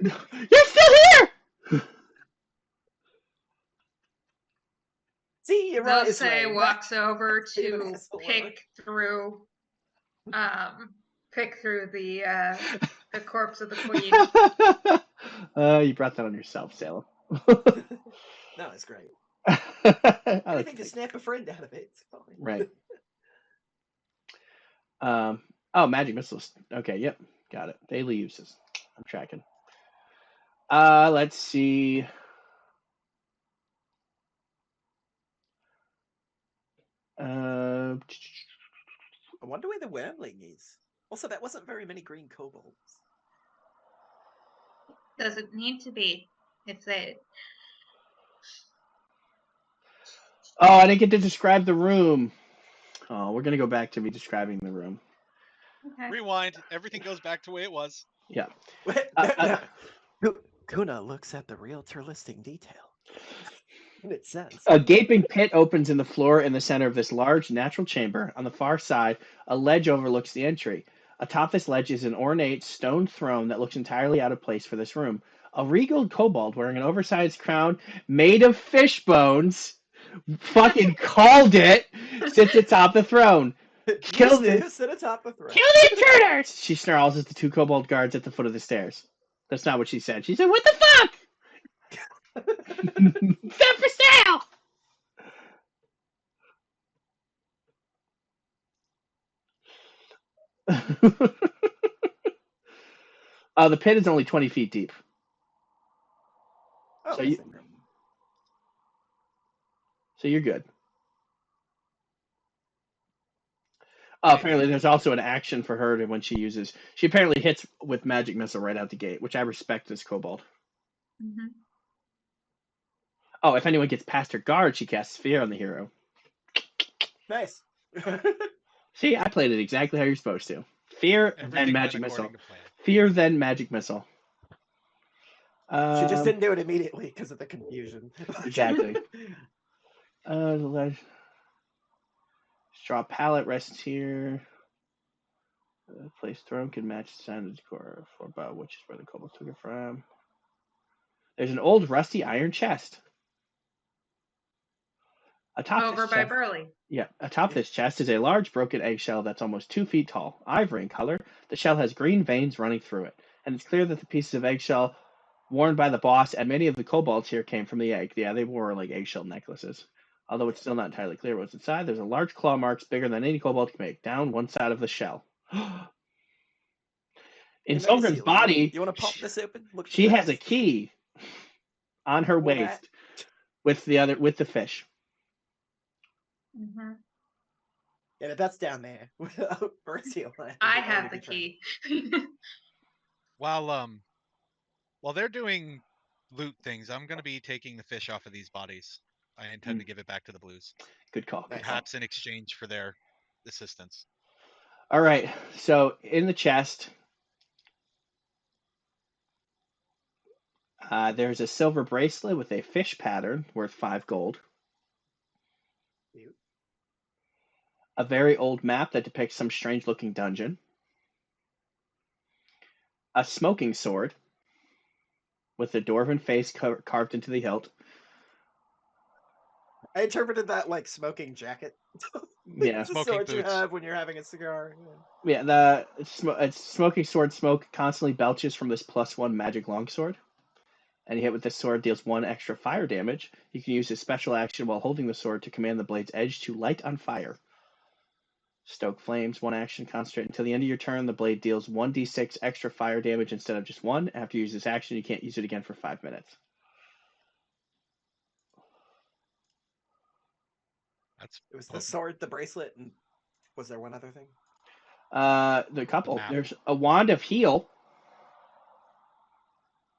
You're still here! See, You're right, it's Dulce Rain. walks over That's a bit of an to asshole pick look. through the corpse of the queen. You brought that on yourself, Salem. No, it's great. I like Anything to to think. snap a friend out of it. It's fine. Right. Oh, magic missiles. Okay, yep, got it. Daily uses. I'm tracking. Let's see. I wonder where the wormling is. Also, that wasn't very many green kobolds. Doesn't need to be. It's a Oh, I didn't get to describe the room. Oh, we're gonna go back to me describing the room. okay. Rewind. Everything goes back to the way it was. Yeah. Kuna looks at the realtor listing detail. And it says, A gaping pit opens in the floor in the center of this large natural chamber. On the far side, a ledge overlooks the entry. Atop this ledge is an ornate stone throne that looks entirely out of place for this room. A regal kobold wearing an oversized crown made of fish bones, fucking called it, sits atop the throne. Kill the sit atop the throne. Kill the intruders! She snarls at the two kobold guards at the foot of the stairs. That's not what she said. She said, "What the fuck? They're for sale!" The pit is only 20 feet deep. Oh, So that's you- incredible. So you're good. Oh, apparently there's also an action for her to when she uses. She apparently hits with magic missile right out the gate, which I respect as kobold. Mhm. Oh, if anyone gets past her guard, she casts fear on the hero. Nice. See, I played it exactly how you're supposed to. Fear, then Everything went magic missile. according to plan. Fear, then magic missile. She just didn't do it immediately because of the confusion. Exactly. The ledge. Straw pallet rests here. Place throne can match the sound of the decor for about which is where the kobold took it from. There's an old rusty iron chest. Atop Over this by chest, Burley. atop this chest is a large broken eggshell that's almost 2 feet tall, ivory in color. The shell has green veins running through it, and it's clear that the pieces of eggshell worn by the boss and many of the kobolds here came from the egg. Yeah, they wore like eggshell necklaces. Although it's still not entirely clear what's inside, there's a large claw marks bigger than any kobold can make down one side of the shell. In Hey, let me see, Solgren's body, You want to pop this open? Look at she the has a text? key on her What? waist with the fish. Mm-hmm. Yeah, that's down there. Bertio, I have the key. While they're doing loot things, I'm gonna be taking the fish off of these bodies. I intend to give it back to the Blues, Good call. Good call. perhaps in exchange for their assistance. All right. So in the chest, there's a silver bracelet with a fish pattern worth 5 gold. Cute. A very old map that depicts some strange-looking dungeon. A smoking sword with a dwarven face carved into the hilt. I interpreted that like smoking jacket. Yeah. It's the Smoking sword you boots. have when you're having a cigar. Yeah, the smoking sword smoke constantly belches from this +1 magic longsword. And you hit with this sword deals 1 extra fire damage. You can use a special action while holding the sword to command the blade's edge to light on fire. Stoke flames, 1 action, concentrate until the end of your turn. The blade deals 1d6 extra fire damage instead of just 1. After you use this action, you can't use it again for 5 minutes. That's It was the potent. sword, the bracelet, and was there one other thing? The couple. map. There's a wand of heal.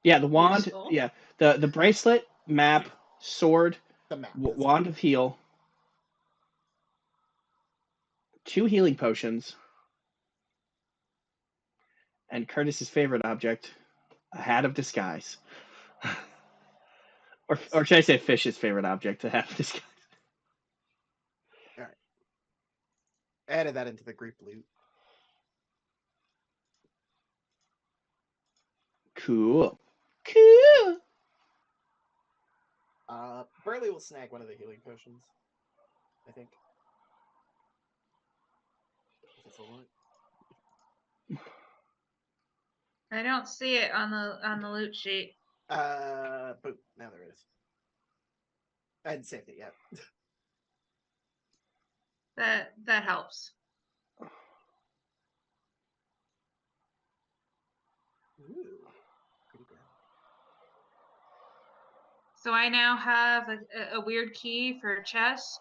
Yeah, the wand. Useful. Yeah, the bracelet, map, sword, The map. wand of heal, 2 healing potions, and Curtis's favorite object, a hat of disguise. or should I say Fish's favorite object, a hat of disguise. All right. Added that into the group loot. Cool. Burley will snag one of the healing potions. I think. If it's a loot. I don't see it on the loot sheet. But now there is. I hadn't saved it yet. That helps. Ooh, pretty good. So I now have a weird key for a chest.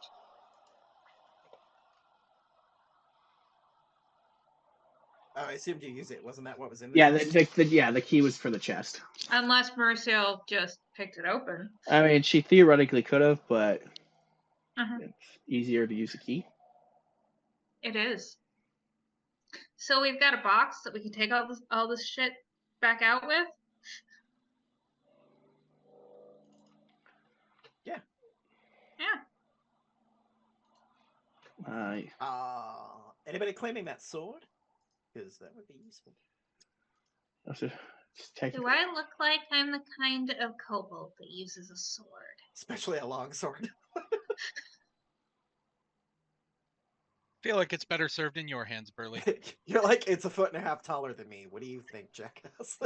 Oh, I assumed you used it. Wasn't that what was in the Yeah, chest? the key was for the chest. Unless Mercial just picked it open. I mean, she theoretically could have, but Uh-huh. it's easier to use a key. It is. So we've got a box that we can take all this shit back out with. Yeah. Yeah. Anybody claiming that sword? Because that would be useful. Do I look like I'm the kind of kobold that uses a sword? Especially a long sword. Feel like it's better served in your hands, Burley. You're like, it's 1.5 feet taller than me. What do you think, jackass?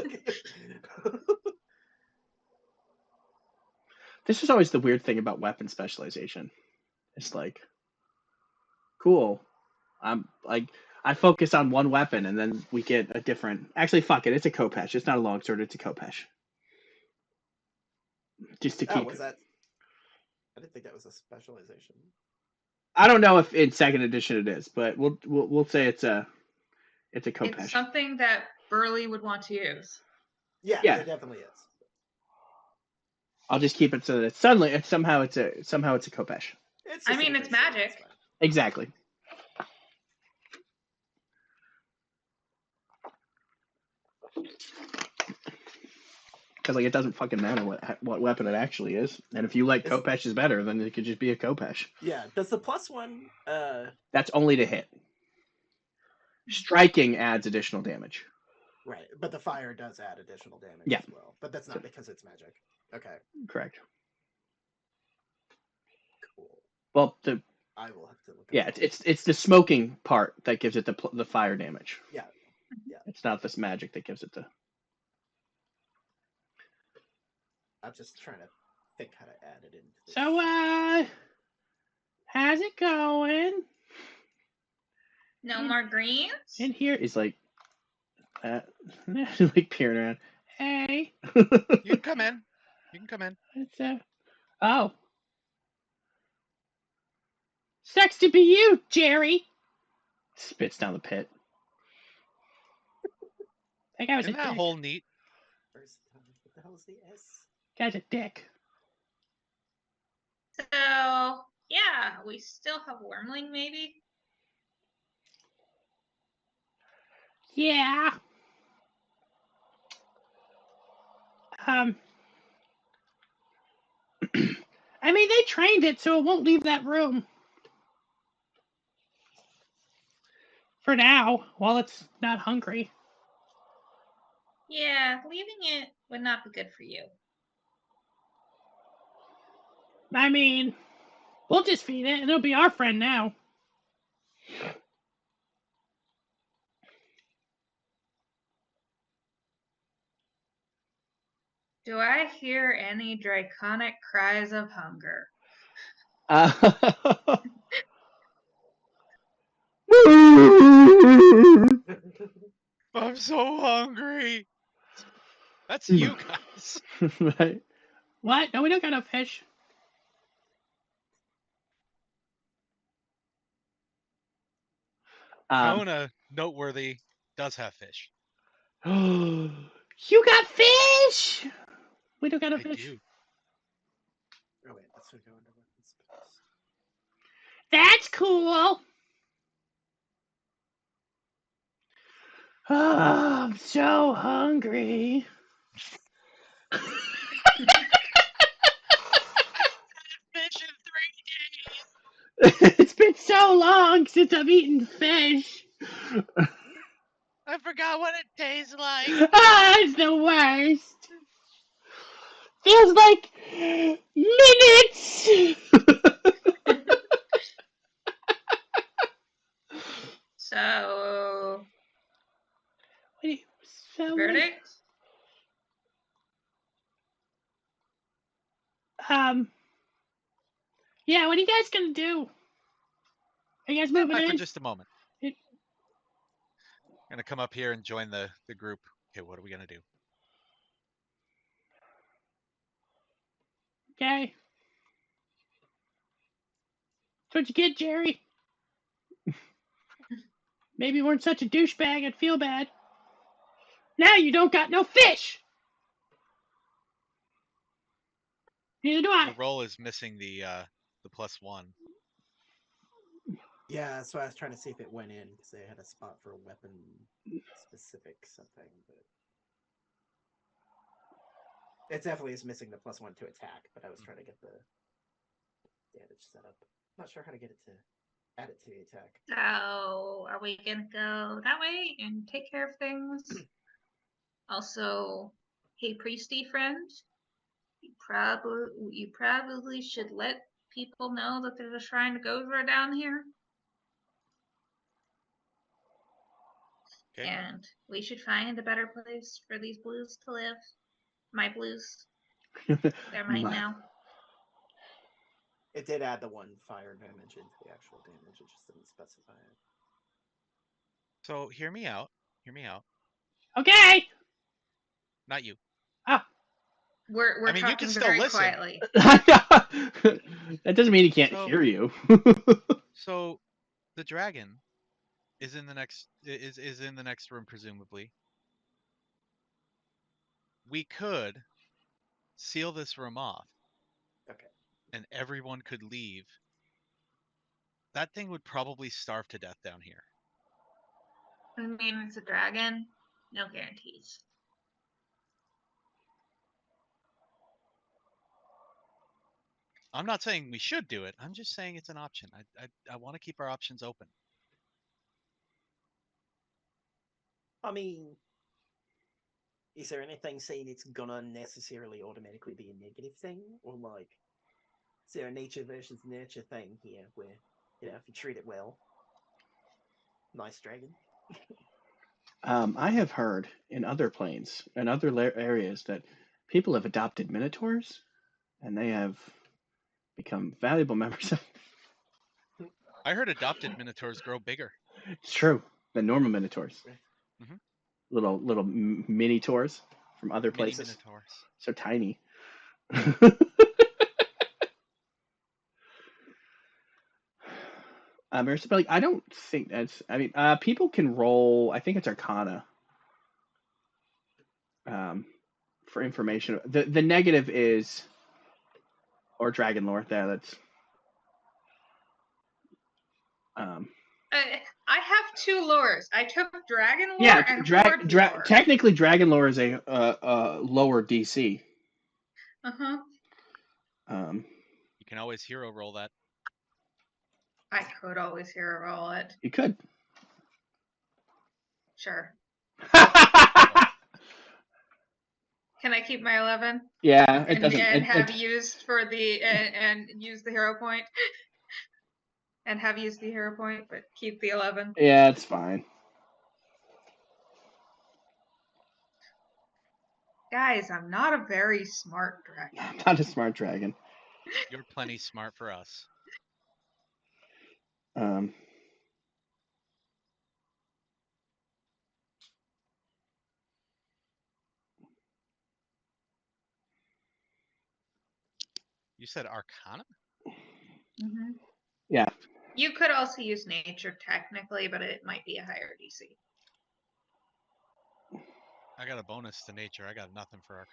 This is always the weird thing about weapon specialization. It's like, cool. I focus on one weapon, and then we get a different. Actually, fuck it. It's a Kopesh. It's not a longsword. It's a Kopesh. Just to keep. Was that? I didn't think that was a specialization. I don't know if in second edition it is, but we'll say it's a Kopesh. It's something that Burley would want to use. Yeah, it definitely is. I'll just keep it so that it's somehow it's a Kopesh. It's magic. Exactly. Because like it doesn't fucking matter what weapon it actually is, and if you like Kopesh is better, then it could just be a Kopesh. Yeah. Does the +1? That's only to hit. Striking adds additional damage. Right, but the fire does add additional damage as well. But that's not because it's magic. Okay. Correct. Cool. Well, I will have to look. Yeah, it's the smoking part that gives it the fire damage. Yeah. It's not this magic that gives it the. I'm just trying to think how to add it into this. So, how's it going? No more greens? In here is like, like peering around. Hey. You can come in. You can come in. Oh. Sucks to be you, Jerry. Spits down the pit. That guy was Isn't a that dick. hole neat? What the hell is the S? Guy's a dick. So, yeah, we still have Wormling, maybe? Yeah. I mean, they trained it so it won't leave that room. For now, while it's not hungry. Yeah, leaving it would not be good for you. I mean, we'll just feed it and it'll be our friend now. Do I hear any draconic cries of hunger? I'm so hungry. That's you guys. Right. What? No, we don't got no fish. Kona, noteworthy, does have fish. You got fish? We don't got no I fish. do. Oh wait, that's what go into weapon space. That's cool. Oh, I'm so hungry. Fish in 3 days. It's been so long since I've eaten fish. I forgot what it tastes like. It's the worst. Feels like minutes. So, So verdict? yeah, what are you guys gonna do? Are you guys Stand moving by for in? just a moment. It- I'm gonna come up here and join the group. Okay, what are we gonna do? Okay. That's what you get, Jerry. Maybe you weren't such a douchebag, I'd feel bad. Now you don't got no fish! Neither do The I. roll is missing the +1. Yeah, that's why I was trying to see if it went in because they had a spot for a weapon specific something, but it definitely is missing the +1 to attack. But I was trying to get the damage set up. Not sure how to get it to add it to the attack. So, are we gonna go that way and take care of things? Also, hey, priesty friend, you probably should let people know that there's a shrine to Gozra down here. Okay. And we should find a better place for these blues to live. My blues. They're mine now. It did add the 1 fire damage into the actual damage. It just didn't specify it. So hear me out. Hear me out. Okay. Not you. Ah. We're I mean, you talking can still very listen. quietly. That doesn't mean he can't hear you. So the dragon is in the next in the next room, presumably. We could seal this room off. Okay. And everyone could leave. That thing would probably starve to death down here. I mean, it's a dragon. No guarantees. I'm not saying we should do it. I'm just saying it's an option. I want to keep our options open. I mean, is there anything saying it's gonna necessarily automatically be a negative thing? Or, like, is there a nature versus nurture thing here where, you know, if you treat it well, nice dragon? I have heard in other planes and other areas that people have adopted minotaurs and they have become valuable members of. I heard adopted minotaurs grow bigger. It's true. The normal minotaurs. Mhm. Little mini tours from other Mini places. minotaurs. So tiny. Like, I don't think that's. I mean, people can roll. I think it's Arcana. For information, the negative is, or Dragon Lore. There, that's. I have 2 lores. I took Dragon Lore Yeah, and Horde Lore. technically, Dragon Lore is a lower DC. Uh-huh. You can always hero roll that. I could always hero roll it. You could. Sure. Can I keep my 11? Yeah, it And doesn't. have used for the and use the hero point. And have used the hero point, but keep the 11. Yeah, it's fine. Guys, I'm not a very smart dragon. I'm not a smart dragon. You're plenty smart for us. You said Arcana? Mm-hmm. Yeah. You could also use nature technically, but it might be a higher DC. I got a bonus to nature. I got nothing for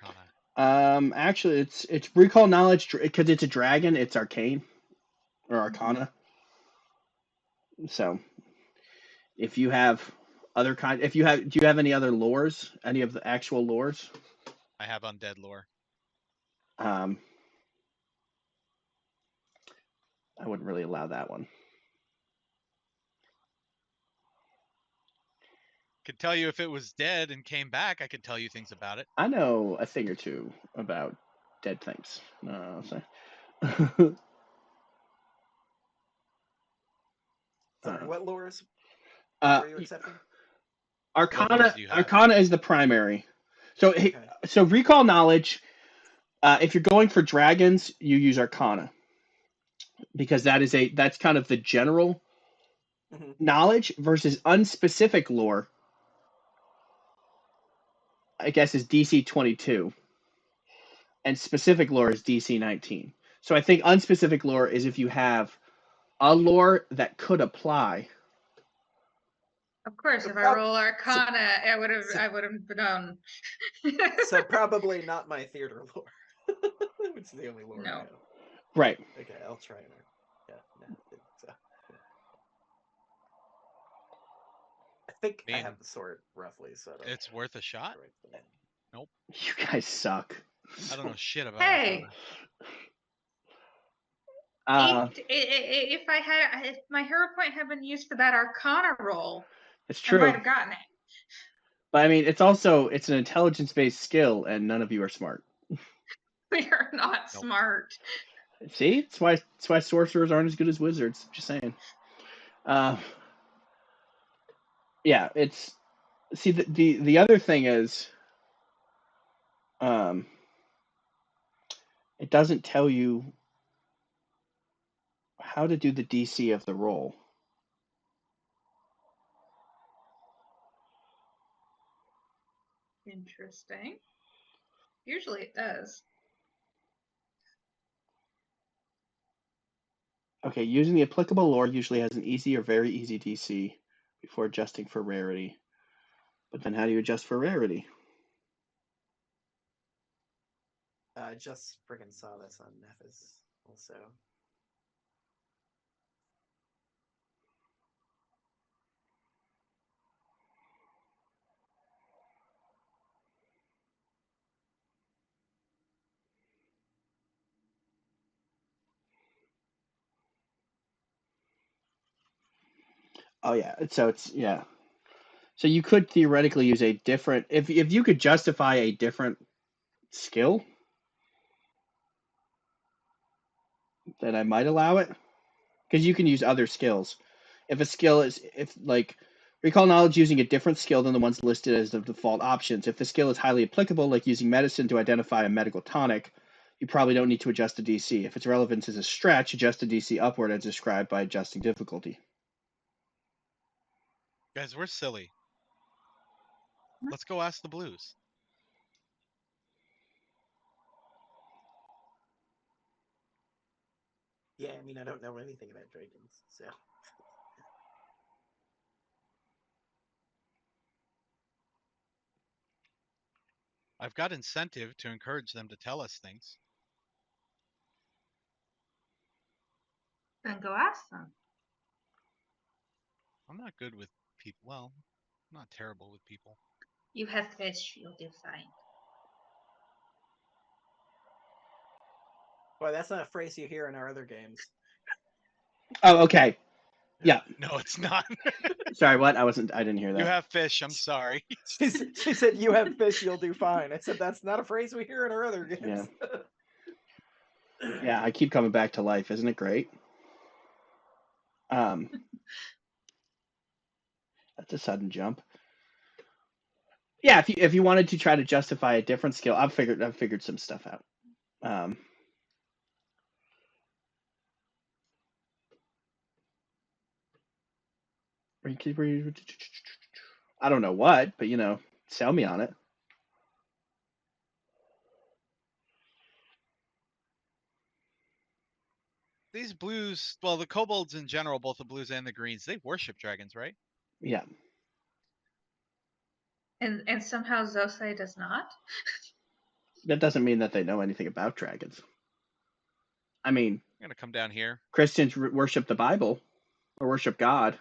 Arcana. Actually, it's recall knowledge because it's a dragon. It's arcane or Arcana. So, if you have other kind, do you have any other lores? Any of the actual lores? I have undead lore. I wouldn't really allow that one. Could tell you if it was dead and came back. I could tell you things about it. I know a thing or two about dead things. No, sorry. Sorry, what lores? What were you accepting? Arcana. do you have? Arcana is the primary. So Okay. so recall knowledge. If you're going for dragons, you use Arcana because that's kind of the general Mhm. knowledge versus unspecific lore. I guess is DC 22, and specific lore is DC 19. So I think unspecific lore is if you have a lore that could apply. Of course, So if I prob- roll Arcana, I would so- have known. So probably not my theater lore. Which is the only lore No. I have. Right. Okay, I'll try and yeah, no, so. I think I mean, have the sort roughly, so I don't It's worth a shot. write them in. You guys suck. I don't know shit about Hey. Arcana. If my hero point had been used for that Arcana roll, It's I might true. have gotten it. But I mean, it's an intelligence-based skill, and none of you are smart. We are not Nope. smart. See, that's why sorcerers aren't as good as wizards. Just saying. Yeah, it's see the other thing is, it doesn't tell you how to do the DC of the roll. Interesting. Usually it does. Okay, using the applicable lore usually has an easy or very easy DC before adjusting for rarity. But then how do you adjust for rarity? I just friggin' saw this on Nephis also. Oh yeah, so you could theoretically use a different if you could justify a different skill, then I might allow it because you can use other skills. If a skill is if like recall knowledge using a different skill than the ones listed as the default options. If the skill is highly applicable, like using medicine to identify a medical tonic, you probably don't need to adjust the DC. If its relevance is a stretch, adjust the DC upward as described by adjusting difficulty. Guys, we're silly. Let's go ask the Blues. Yeah, I mean, I don't know anything about dragons, so. I've got incentive to encourage them to tell us things. Then go ask them. I'm not good with people. Well, I'm not terrible with people. You have fish, you'll do fine. Boy, that's not a phrase you hear in our other games. Oh, okay. Yeah. No, it's not. Sorry, what? I didn't hear that. You have fish. I'm sorry. She said, "You have fish, you'll do fine." I said, "That's not a phrase we hear in our other games." Yeah, I keep coming back to life. Isn't it great? That's a sudden jump. Yeah, if you wanted to try to justify a different skill, I've figured some stuff out. I don't know what, but sell me on it. These blues, well, the kobolds in general, both the blues and the greens, they worship dragons, right? Yeah. And somehow Zosei does not? That doesn't mean that they know anything about dragons. I mean, I'm gonna come down here. Christians worship the Bible or worship God,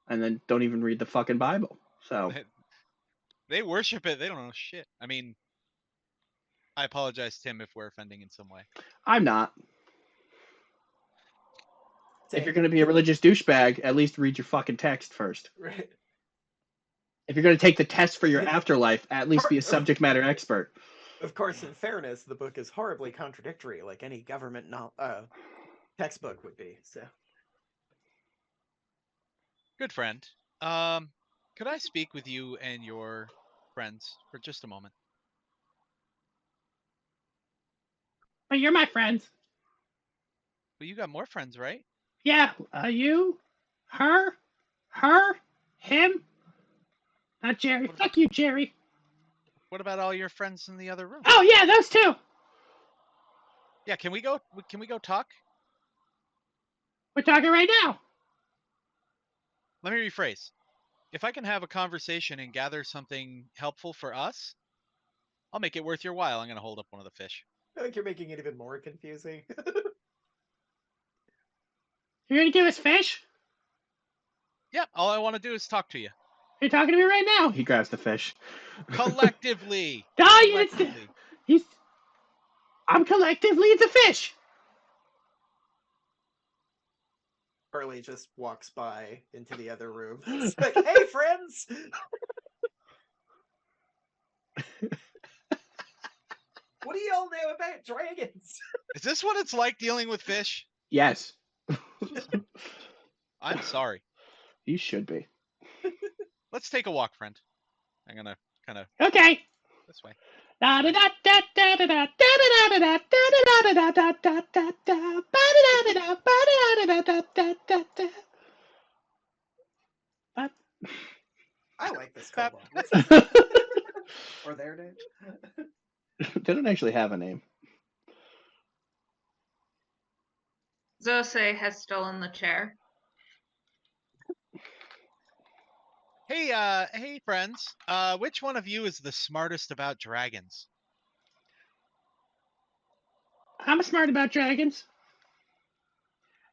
and then don't even read the fucking Bible. So They worship it. They don't know shit. I mean, I apologize, Tim, if we're offending in some way. I'm not. Same. If you're going to be a religious douchebag, at least read your fucking text first. Right. If you're going to take the test for your afterlife, at least be a subject matter expert. Of course, in fairness, the book is horribly contradictory, like any government textbook would be. So. Good friend. Could I speak with you and your friends for just a moment? But you're my friends. Well, you got more friends, right? Yeah, you, her, him. Not Jerry. What, Fuck you, Jerry. what about all your friends in the other room? Oh yeah, those two. Yeah, can we go? Can we go talk? We're talking right now. Let me rephrase. If I can have a conversation and gather something helpful for us, I'll make it worth your while. I'm gonna hold up one of the fish. I think you're making it even more confusing. You're gonna give us fish? Yeah, all I want to do is talk to you You're talking to me right now. He grabs the fish. collectively. Collectively. He's. I'm collectively. It's a fish. Harley just walks by into the other room. It's like, hey, friends! What do y'all know about dragons? Is this what it's like dealing with fish? Yes. I'm sorry. You should be. Let's take a walk, friend. I'm gonna kind of Okay. this way. Da da da da da da da da da da da da da da da da da da da. I like this Bap. kobold. What's his name? Or their name? They don't actually have a name. Zose has stolen the chair. Hey, friends. Which one of you is the smartest about dragons? I'm smart about dragons.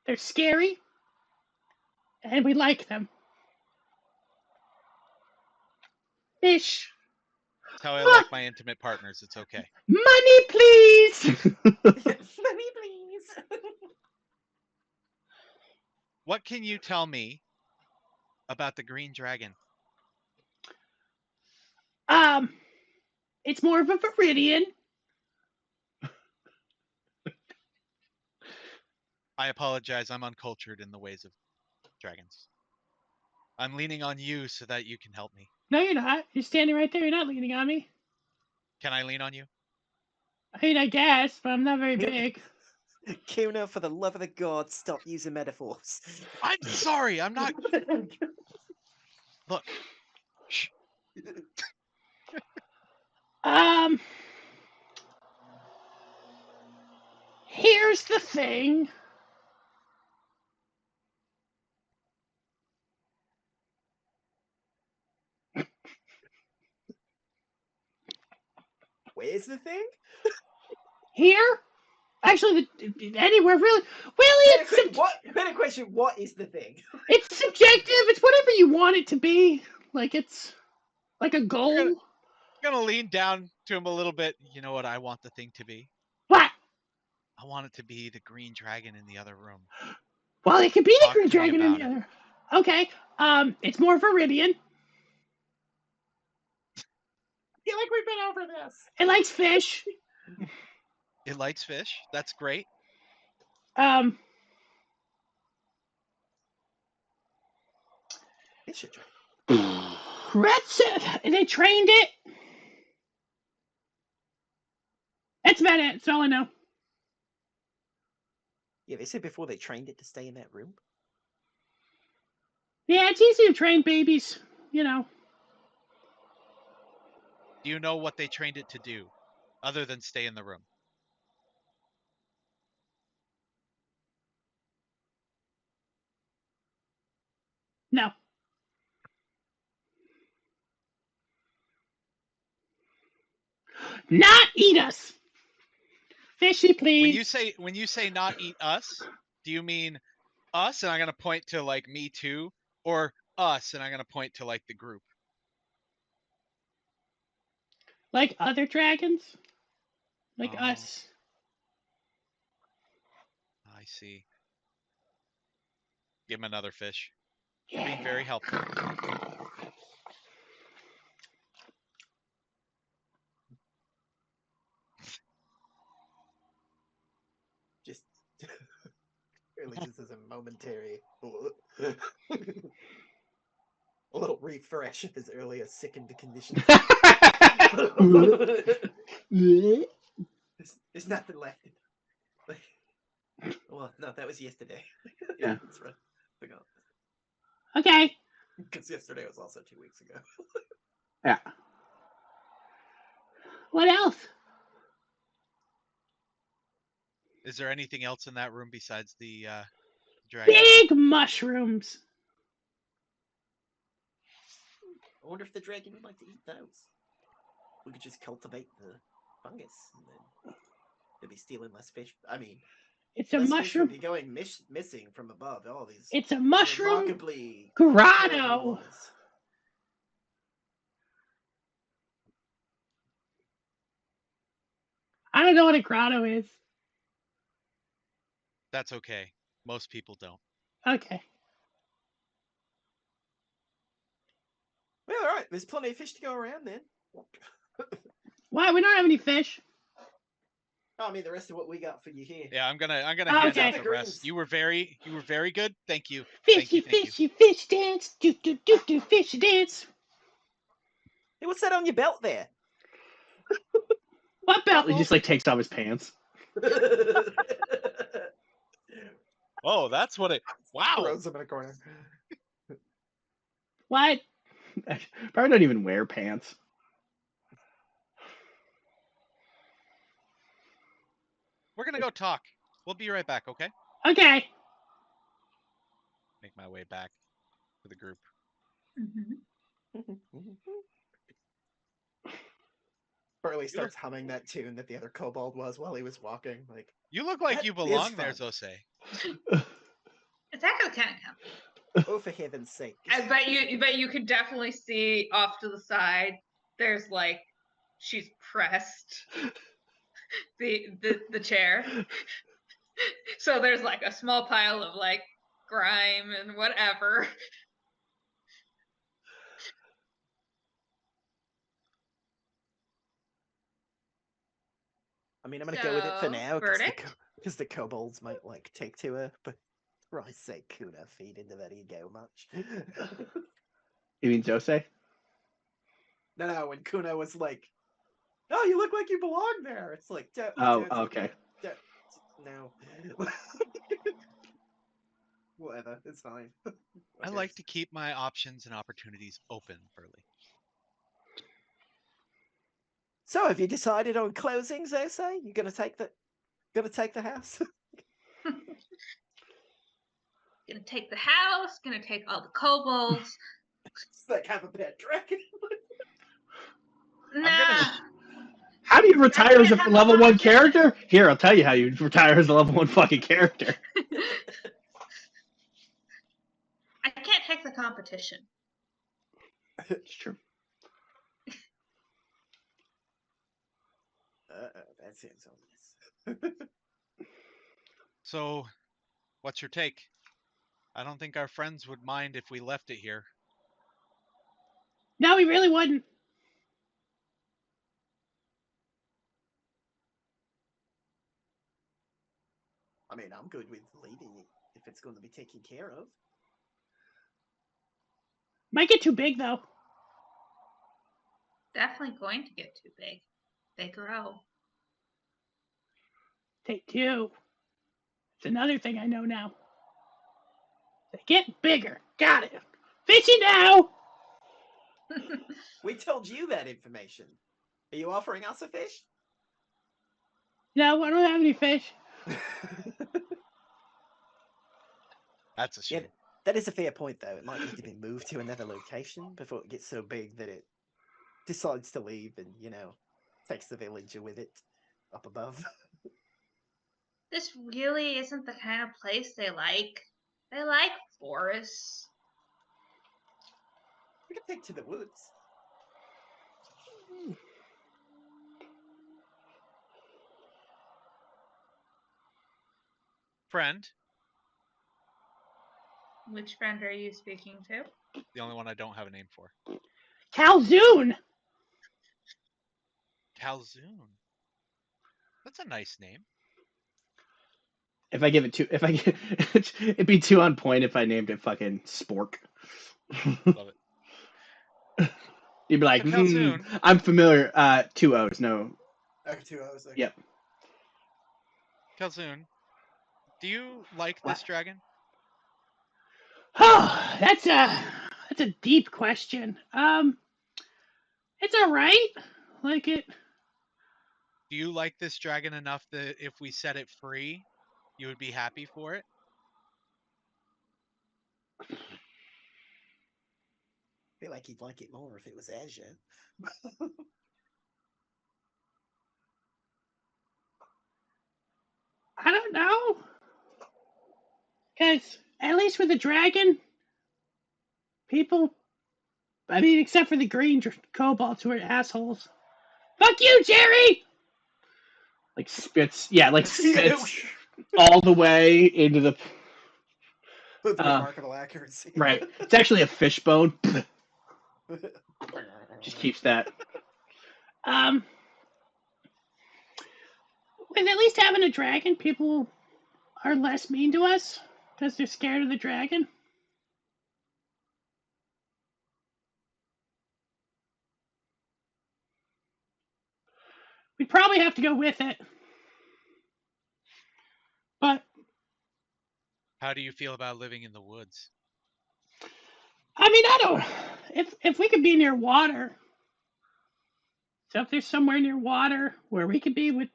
They're scary, and we like them. Fish. That's how I like my intimate partners. It's okay. Money, please. Money, please! What can you tell me about the green dragon? It's more of a viridian. I apologize. I'm uncultured in the ways of dragons. I'm leaning on you so that you can help me. No, you're not. You're standing right there. You're not leaning on me. Can I lean on you? I mean, I guess, but I'm not very big. Kuna, for the love of the gods, stop using metaphors. I'm sorry. I'm not. Look. Shh. Here's the thing. Where's the thing? Here? Actually, anywhere really. Really, Better question, what is the thing? it's subjective. It's whatever you want it to be. Like it's like a goal. I'm gonna lean down to him a little bit. You know what I want the thing to be? What? I want it to be the green dragon in the other room. Well, it could be the Talk green to me dragon in about the it. other. Okay. It's more viridian. I feel like we've been over this. It likes fish. It likes fish. That's great. It should try. That's it. They trained it. That's about it. That's all I know. Yeah, they said before they trained it to stay in that room. Yeah, it's easy to train babies. You know. Do you know what they trained it to do, other than stay in the room? No. Not eat us. Fishy, please. When you say not eat us, do you mean us and I'm gonna point to like me too, or us and I'm gonna point to like the group? Like other dragons? Like Oh, us. I see. Give him another fish. You're Yeah. being very helpful. Just really just as a momentary. refresh of his earlier sickened condition. There's nothing left. Well, no, that was yesterday. Yeah. That's right. Forgot. Okay. Because yesterday was also 2 weeks ago. Yeah. What else? Is there anything else in that room besides the dragon? Big mushrooms. I wonder if the dragon would like to eat those. We could just cultivate the fungus, and then they'd be stealing less fish. I mean, It's a less fish mushroom. would be going missing from above all these It's a mushroom remarkably terrible grotto. laws. I don't know what a grotto is. That's okay. Most people don't. Okay. Well, all right. There's plenty of fish to go around then. Why? We don't have any fish. I mean, the rest of what we got for you here. Yeah, I'm gonna Oh, hand okay. out the rest. Greens. You were very good. Thank you. Fishy, Thank you. fishy, fish dance. Do, do, do, do, fishy dance. Hey, what's that on your belt there? What belt? He just like takes off his pants. Oh, that's what it. Wow. Throws him in a corner. What? Probably don't even wear pants. We're gonna go talk. We'll be right back, okay? Okay. Make my way back to the group. Burley starts humming that tune that the other kobold was while he was walking. Like, You look like that you is belong there, fun. Zose. It's actually kind of comfy. Oh, for heaven's sake! But you could definitely see off to the side. There's like she's pressed the chair, so there's like a small pile of like grime and whatever. I mean, I'm gonna go with it for So, now verdict? because the kobolds might like take to her. But for Christ's sake, Kuna, feed into that ego much. You mean Jose? No, when Kuna was like, "Oh, you look like you belong there," it's like, Oh, okay. No. Whatever, it's fine. I like to keep my options and opportunities open, Burley. So, have you decided on closing, Zose? You gonna take the house? Gonna take the house. Gonna take all the kobolds. It's like have a pet dragon. Nah. How do you retire as a have level a 1 competition. character? Here, I'll tell you how you retire as a level 1 fucking character. I can't take the competition. It's true. That seems obvious. So, what's your take? I don't think our friends would mind if we left it here. No, we really wouldn't. I mean, I'm good with leaving it if it's going to be taken care of. Might get too big, though. Definitely going to get too big. They grow. Take 2. It's another thing I know now. They get bigger. Got it. Fishy now! We told you that information. Are you offering us a fish? No, I don't have any fish. That's a shame. Yeah, that is a fair point, though. It might need to be moved to another location before it gets so big that it decides to leave and, takes the villager with it up above. This really isn't the kind of place they like. They like forests. We can take to the woods. Friend, Which friend are you speaking to? the only one I don't have a name for. Calzoon! Calzoon. That's a nice name. If I give it 2, it'd be too on point if I named it fucking Spork. Love it. You'd be like, So Calzoon, I'm familiar. 2 O's, no. Okay, 2 O's. Okay. Yep. Calzoon, do you like What? this dragon? Oh, that's a deep question. It's all right. Like it. Do you like this dragon enough that if we set it free, you would be happy for it? I feel like he'd like it more if it was Azure. I don't know. Because at least with the dragon, people. I mean, except for the green kobolds who are assholes. Fuck you, Jerry! Like spits. Yeah, like spits all the way into the. With remarkable accuracy. Right. It's actually a fishbone. Just keeps that. With at least having a dragon, people are less mean to us because they're scared of the dragon. We'd probably have to go with it. But How do you feel about living in the woods? I mean, I don't. If we could be near water, so if there's somewhere near water where we could be with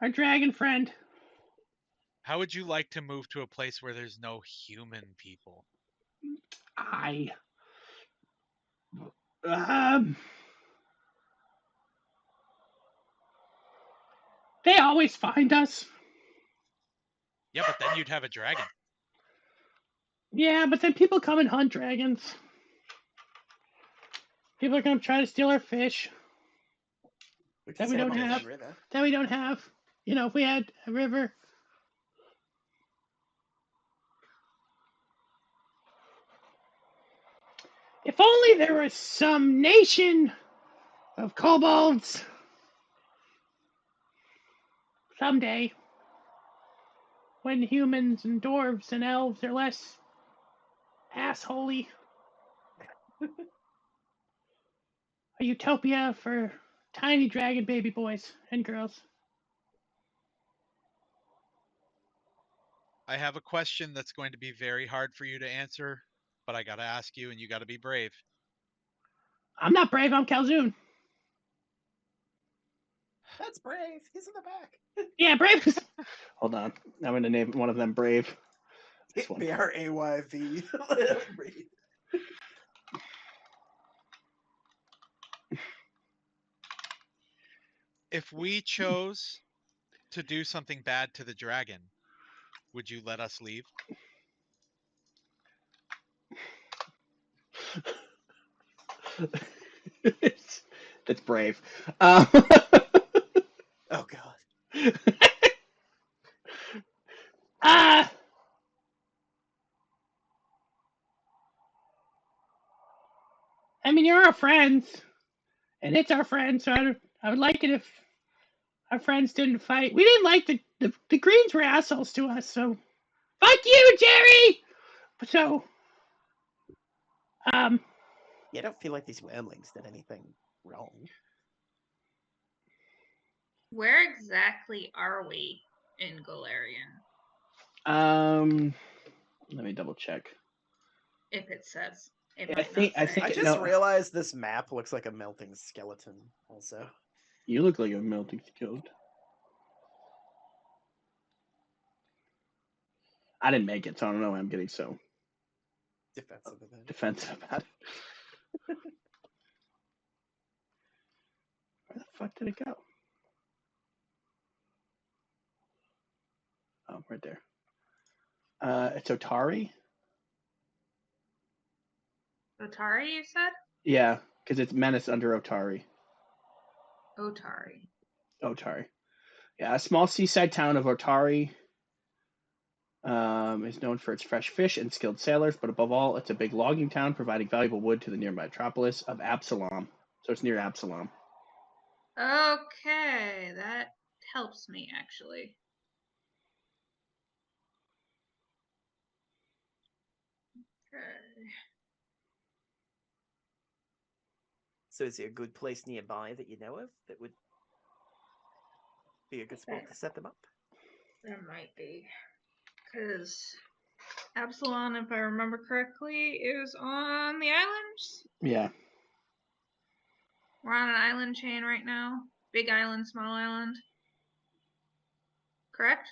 our dragon friend, How would you like to move to a place where there's no human people? I um. They always find us. Yeah, but then you'd have a dragon. Yeah, but then people come and hunt dragons. People are gonna try to steal our fish that we don't have. That we don't have. You know, if we had a river. If only there was some nation of kobolds someday when humans and dwarves and elves are less assholey. A utopia for tiny dragon baby boys and girls. I have a question that's going to be very hard for you to answer, but I gotta ask you, and you gotta be brave. I'm not brave, I'm Calzoon. That's Brave. He's in the back. Yeah, Brave is... Hold on. I'm going to name one of them Brave. This one. BRAYV. If we chose to do something bad to the dragon, would you let us leave? That's Brave. Oh, God. I mean, you're our friends, and it's our friends, so I would like it if our friends didn't fight. We didn't like the Greens were assholes to us, so fuck you, Jerry! So, Yeah, I don't feel like these wormlings did anything wrong. Where exactly are we in Galarian? let me double check. If it says. It Yeah, might I not say. think I it- just no. realized this map looks like a melting skeleton, also. You look like a melting skeleton. I didn't make it, so I don't know why I'm getting so Defensive of it. defensive about it. Where the fuck did it go? Oh, right there. It's Otari. Otari, you said? Yeah, because it's Menace under Otari. Otari. Otari. Yeah, a small seaside town of Otari is known for its fresh fish and skilled sailors, but above all, it's a big logging town providing valuable wood to the nearby metropolis of Absalom. So it's near Absalom. Okay, that helps me actually. Okay. So is there a good place nearby that you know of that would be a good spot to set them up? There might be. Because Absalon, if I remember correctly, is on the islands. Yeah. We're on an island chain right now. Big island, small island. Correct?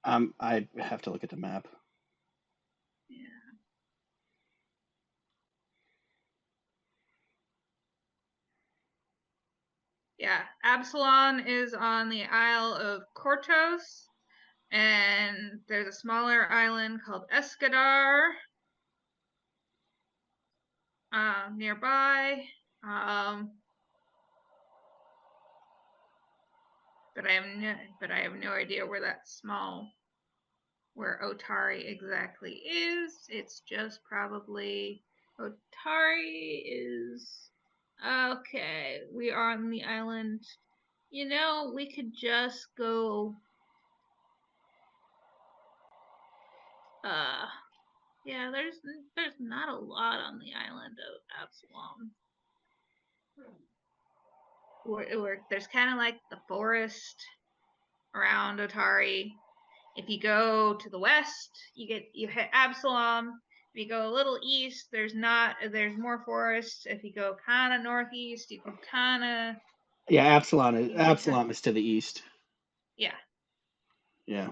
I have to look at the map. Yeah. Yeah. Absalon is on the Isle of Kortos. And there's a smaller island called Escadar nearby. But I have no idea where where Otari exactly is. It's just probably Otari is okay. We are on the island. You know, we could just go. Yeah, there's not a lot on the island of Absalom. There's kind of like the forest around Otari. If you go to the west, you hit Absalom. If you go a little east, there's more forest. If you go kind of northeast, you can kind of Yeah, Absalom is to the east. yeah. Yeah.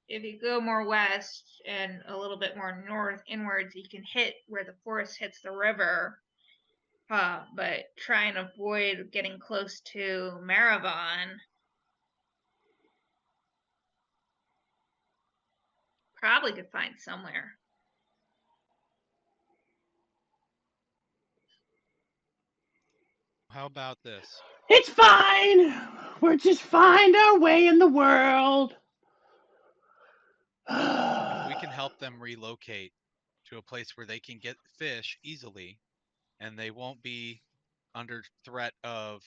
If you go more west and a little bit more north inwards, you can hit where the forest hits the river. But try and avoid getting close to Maravon. Probably could find somewhere. How about this? It's fine. We'll just find our way in the world. We can help them relocate to a place where they can get fish easily, and they won't be under threat of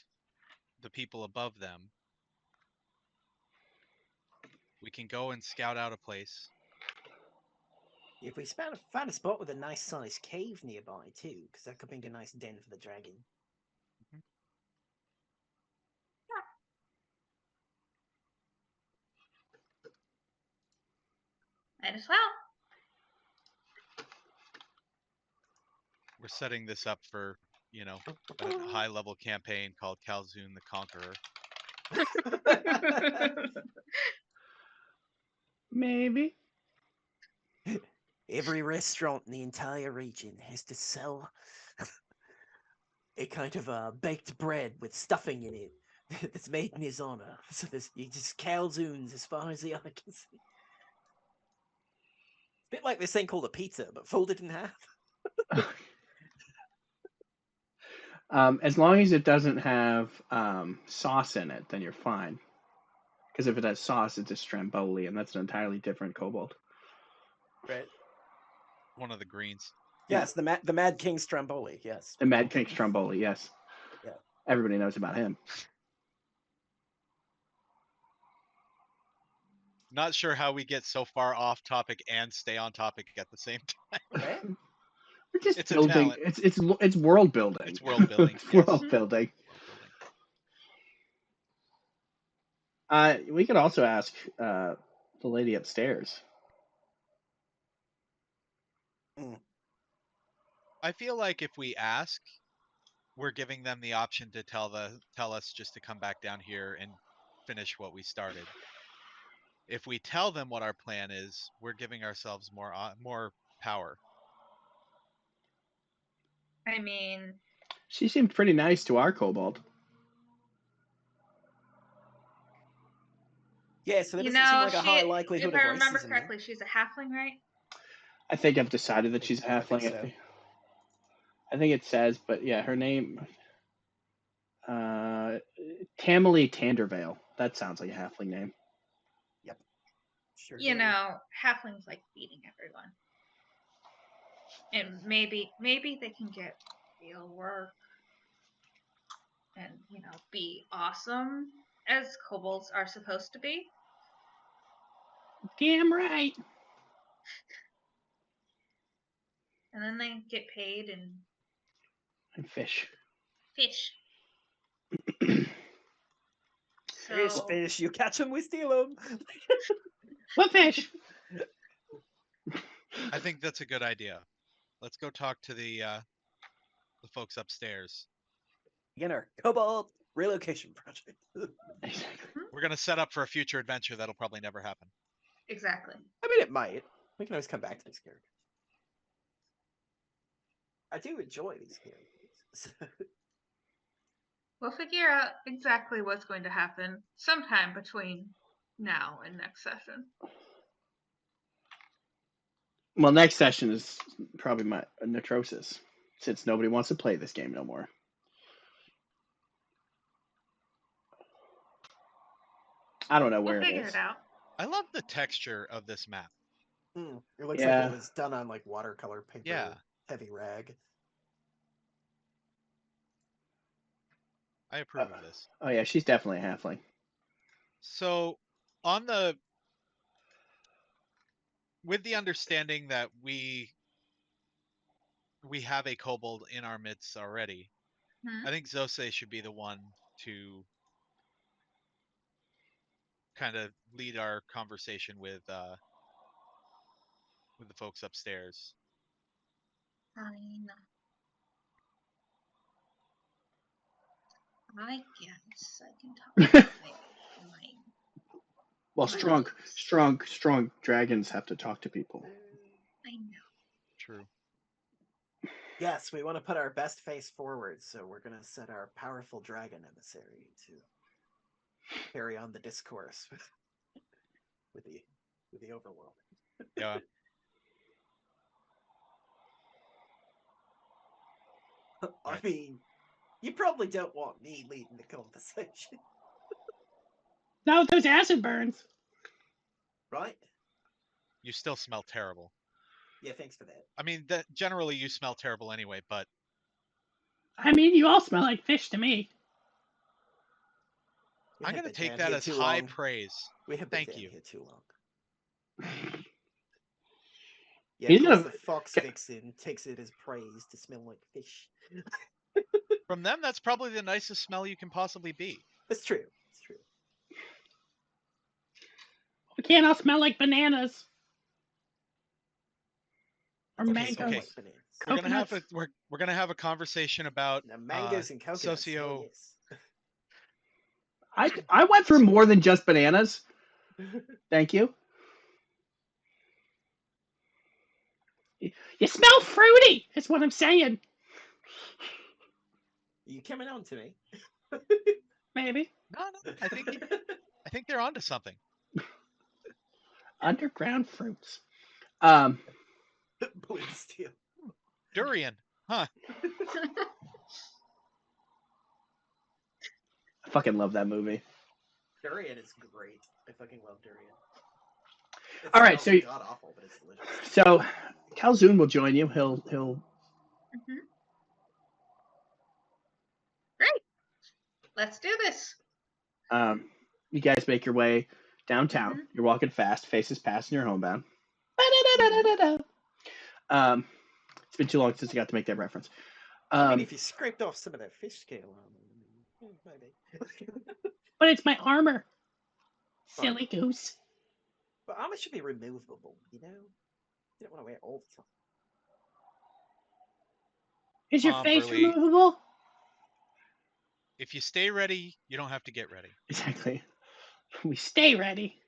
the people above them. We can go and scout out a place. If we find a spot with a nice sized cave nearby too, because that could make a nice den for the dragon. Might as well. We're setting this up for, a high level campaign called Calzoon the Conqueror. Maybe. Every restaurant in the entire region has to sell a kind of baked bread with stuffing in it that's made in his honor. So you just calzoons as far as the eye can see. A bit like this thing called a pizza, but folded in half. As long as it doesn't have sauce in it, then you're fine. Because if it has sauce, it's a Stromboli, and that's an entirely different kobold. Right. One of the greens. Yes, the Mad King Stromboli. Yes. The Mad King Stromboli, yes. Yeah. Everybody knows about him. Not sure how we get so far off topic and stay on topic at the same time. Right? We're just It's a building. talent. It's world building. It's world building. It's yes. world building. We could also ask the lady upstairs. I feel like if we ask, we're giving them the option to tell us just to come back down here and finish what we started. If we tell them what our plan is, we're giving ourselves more power. I mean, She seemed pretty nice to our kobold. Yeah, so there doesn't seem like a high likelihood if of I racism. remember correctly, she's a halfling, right? I think I've decided that she's a halfling. I think it says, but yeah, her name, Tamily Tandervale. That sounds like a halfling name. Yep. Sure. You know, halflings like beating everyone, and maybe they can get real work, and be awesome as kobolds are supposed to be. Damn right. And then they get paid and fish. fish. Fish, So fish, you catch them, we steal them. What fish? I think that's a good idea. Let's go talk to the folks upstairs. Again, our Cobalt relocation project. We're gonna set up for a future adventure that'll probably never happen. exactly. I mean, it might. We can always come back to these characters. I do enjoy these characters. We'll figure out exactly what's going to happen sometime between now and next session. Well, next session is probably my Necrosis, since nobody wants to play this game no more. I don't know where We'll it figure is. it out. I love the texture of this map. It looks like Yeah. it was done on like watercolor paper, Yeah. heavy rag. I approve of this. Oh yeah, she's definitely a halfling. So, with the understanding that we have a kobold in our midst already, Hmm? I think Zose should be the one to kind of lead our conversation with the folks upstairs. Fine. I guess I can talk to my Well, Right. strong dragons have to talk to people. I know. True. Yes, we want to put our best face forward, so we're going to set our powerful dragon emissary to carry on the discourse with the overworld. Yeah. I Right. mean, you probably don't want me leading the conversation, Not with those acid burns. right? You still smell terrible. Yeah, thanks for that. I mean, that generally you smell terrible anyway, but I mean, you all smell like fish to me. We I'm have going to been take down that here as too high long. praise. We have been Thank down you. here too long. Yeah, He's of course gonna- the fox vixen takes it as praise to smell like fish. From them, that's probably the nicest smell you can possibly be. It's true. It's true. We can't all smell like bananas. Or Okay, mangoes. smell Okay. like bananas. We're gonna have Coconuts. we're gonna have a conversation about Now, mangoes and coconuts. socio. I went through more than just bananas. Thank you. You smell fruity, is what I'm saying. You coming on to me? Maybe. No, I think they're onto something. Underground fruits. Blue steel. Durian, huh? I fucking love that movie. Durian is great. I fucking love durian. It All right, smells so god awful, but it's delicious. So Calzoon will join you. He'll Mhm. Great. Let's do this. you guys make your way downtown. Mhm. You're walking fast, faces past, and you're homebound. It's been too long since I got to make that reference. I mean, if you scraped off some of that fish scale on them, maybe. But it's my armor. Fine. Silly goose. But armor should be removable, you know? You don't want to wear it all the time. Is your Tom face Burley. removable? If you stay ready, you don't have to get ready. Exactly. We stay ready.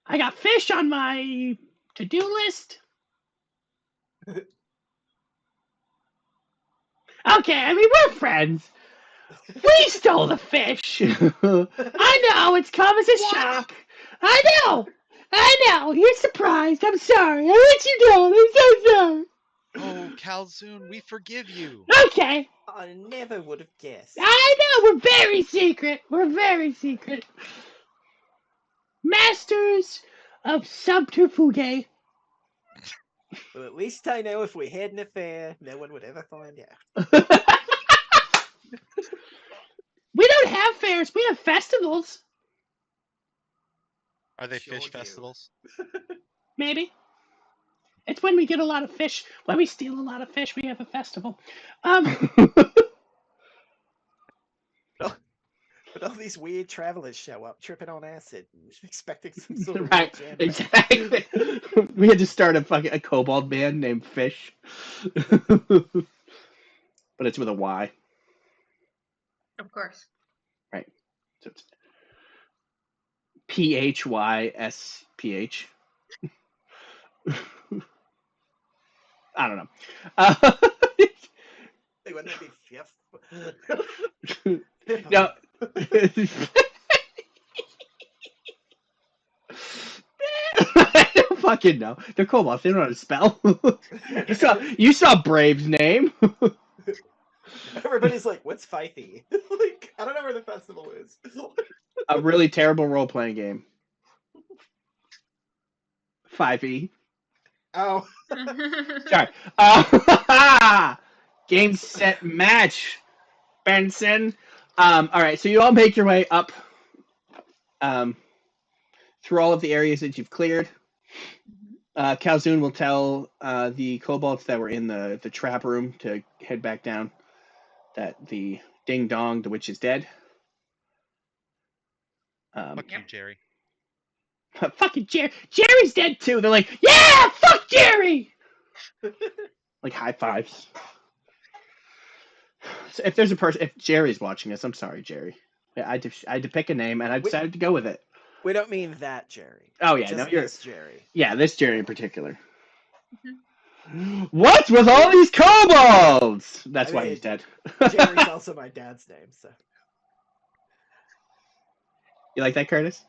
I got fish on my to-do list. Okay, I mean, we're friends. We stole the fish. I know, it's come as a shock. I know. You're surprised. I'm sorry. I let you down. I'm so sorry. Oh, Calzoon, we forgive you. Okay. I never would have guessed. I know, we're very secret. Masters of subterfuge. Well, at least I know if we had an affair, no one would ever find out. We don't have fairs. We have festivals. Are they Sure fish do. festivals? Maybe. It's when we get a lot of fish. When we steal a lot of fish, we have a festival. But all these weird travelers show up, tripping on acid, expecting some sort of Right, jam. exactly. We had to start a kobold band named Fish. But it's with a Y. Of course. Right. So it's PHYSPH. I don't know. They wouldn't be fifth. No. I don't fucking know. They're kobolds. They don't know how to spell. You saw Brave's name. Everybody's like, "What's Fifey?" Like, I don't know where the festival is. A really terrible role-playing game. 5e. Oh, Sorry. Game, set, match. Benson. All right, so you all make your way up through all of the areas that you've cleared. Calzoon will tell the kobolds that were in the trap room to head back down, that the ding dong, the witch is dead. Fuck you, Jerry. Fucking Jerry. Jerry's dead too. They're like, yeah, fuck Jerry. Like high fives. So if there's a person, if Jerry's watching us, I'm sorry, Jerry. I had to pick a name, and I decided to go with it. we don't mean that Jerry. Oh yeah, Just no, you're this Jerry. yeah, this Jerry in particular. What's with all these kobolds? That's why he's dead. Jerry's also my dad's name, so. You like that, Curtis?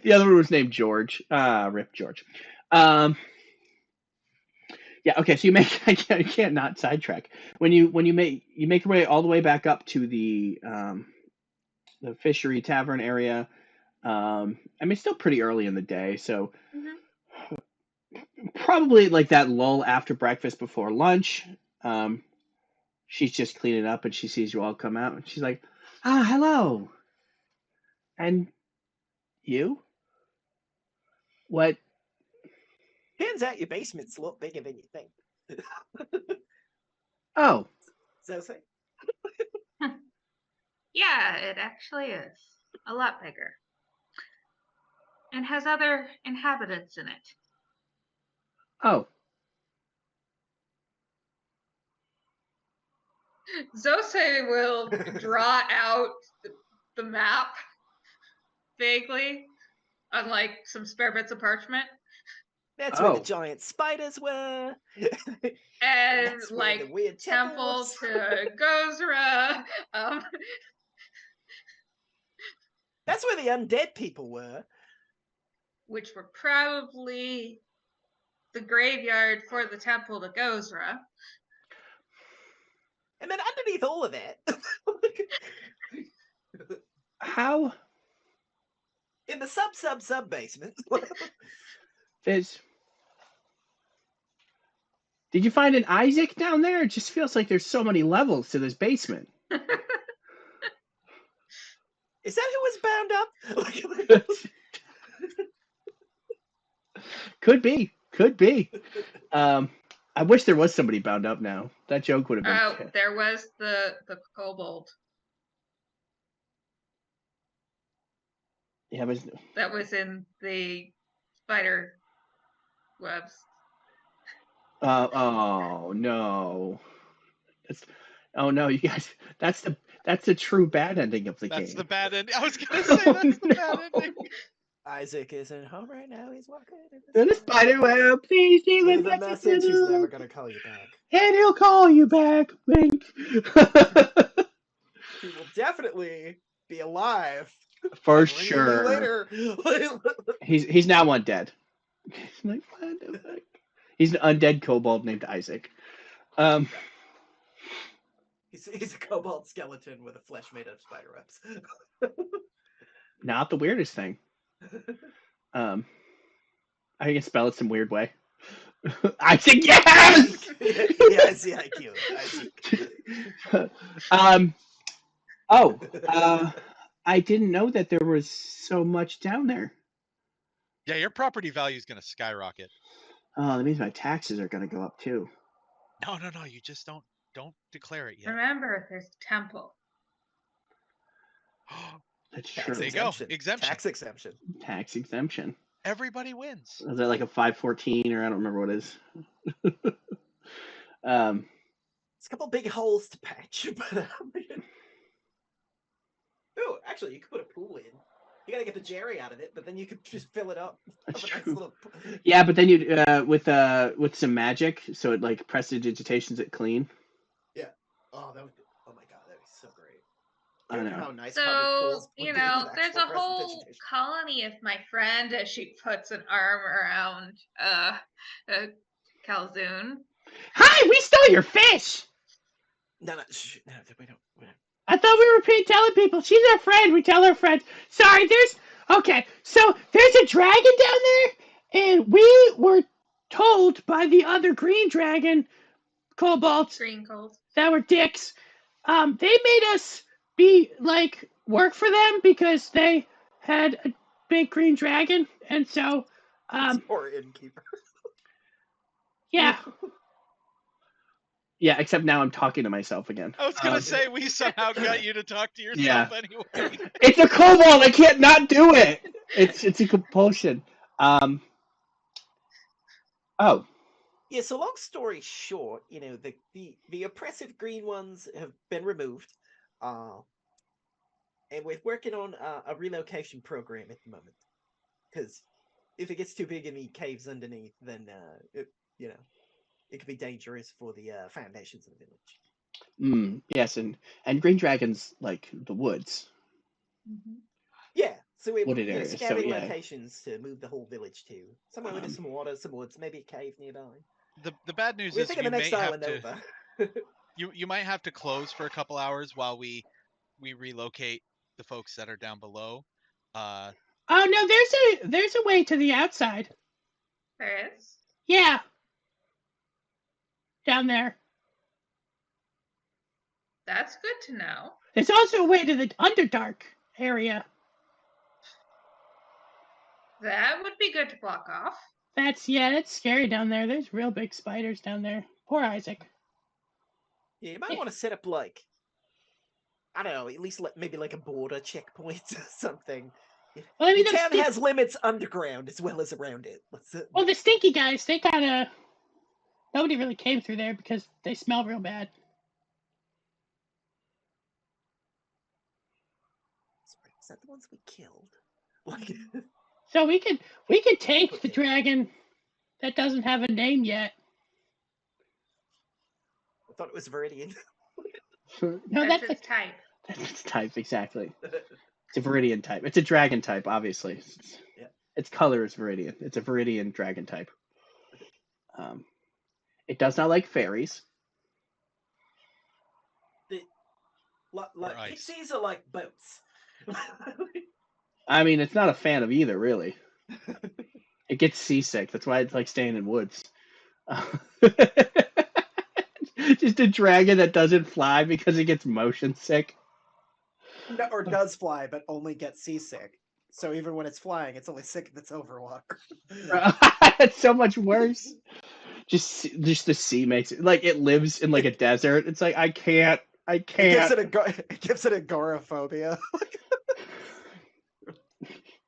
The other one was named George. Rip George. Yeah. Okay. So you can't not sidetrack when you make your way all the way back up to the fishery tavern area. I mean, it's still pretty early in the day, so probably like that lull after breakfast before lunch. She's just cleaning up and she sees you all come out and she's like, hello. And you? What? Turns out your basement's a lot bigger than you think. Oh. So say. Yeah, it actually is. A lot bigger. And has other inhabitants in it. Oh. Zose will draw out the map vaguely on like some spare bits of parchment. That's where the giant spiders were. And that's where the like weird temple temples. to Gozra. That's where the undead people were. Which were probably the graveyard for the temple to Gozra. And then underneath all of that, How? in the sub basement. Did you find an Isaac down there? It just feels like there's so many levels to this basement. Is that who was bound up? Could be. I wish there was somebody bound up now. That joke would have been. There was the kobold. Yeah, but that was in the spider webs. Oh no! Oh no, you guys! That's the true bad ending of the game. That's the bad ending. I was gonna say that's the bad ending. Isaac isn't home right now. He's walking in the spider web. Please leave Leave a message. He's never gonna call you back. And he'll call you back. Wink. He will definitely be alive. For sure. Later. He's now undead. He's like, what the fuck? He's an undead kobold named Isaac. He's a kobold skeleton with a flesh made of spider webs. Not the weirdest thing. I can spell it some weird way. Isaac, yes! Yeah, I see IQ. Oh, I didn't know that there was so much down there. Yeah, your property value is going to skyrocket. Oh, that means my taxes are going to go up too. No, you just don't declare it yet. Remember, there's a temple. That's Tax true. There you go. exemption. Exemption. Tax exemption. Tax exemption. Everybody wins. Is that like a 514 or I don't remember what it is? It's a couple big holes to patch, but oh, actually, you could put a pool in. You gotta get the jerry out of it, but then you could just fill it up. That's Have a nice true. little Yeah, but then you with some magic, so it like prestidigitations it clean. Yeah. Oh, that would. Oh my god, that would be so great. I Don't know know. how nice public So, pools would you be know, with there's actual a whole prestidigitation. colony of my friend as she puts an arm around Calzoon. Hi, we stole your fish. No, we don't. I thought we were telling people she's our friend. We tell her friends. Sorry, so there's a dragon down there, and we were told by the other green dragon kobolds Green cold. that were dicks. They made us be like work for them because they had a big green dragon, and so Or innkeeper. yeah. Yeah, except now I'm talking to myself again. I was going to say, we somehow got you to talk to yourself anyway. It's a kobold. I can't not do it. It's a compulsion. Oh. Yeah. So long story short, you know the oppressive green ones have been removed, and we're working on a relocation program at the moment. Because if it gets too big in the caves underneath, then it could be dangerous for the foundations of the village. Yes, and green dragons like the woods. Mm-hmm. Yeah, so we're Wooded areas, scouting so, yeah. locations to move the whole village to somewhere where there's some water, some woods, maybe a cave nearby. The bad news We're is thinking we the next may have island to. over. You might have to close for a couple hours while we relocate the folks that are down below. Oh no, there's a way to the outside. There is? Yeah. Down there. That's good to know. There's also a way to the Underdark area. That would be good to block off. That's scary down there. There's real big spiders down there. Poor Isaac. Yeah, you might want to set up like, I don't know, at least maybe like a border checkpoint or something. Well, I mean, the town has limits underground as well as around it. Well, the stinky guys, they kind of... Nobody really came through there because they smell real bad. Is that the ones we killed? Like, so we could take the dragon that doesn't have a name yet. I thought it was Viridian. No, that's its type. That's its type, exactly. It's a Viridian type. It's a dragon type, obviously. Yeah. Its color is Viridian. It's a Viridian dragon type. It does not like fairies. Pixies are like boats. I mean, it's not a fan of either, really. It gets seasick. That's why it's like staying in woods. Just a dragon that doesn't fly because it gets motion sick. No, or does fly, but only gets seasick. So even when it's flying, it's only sick if it's over water. It's so much worse. Just the sea makes it like it lives in like a desert. It's like I can't. It gives it agoraphobia.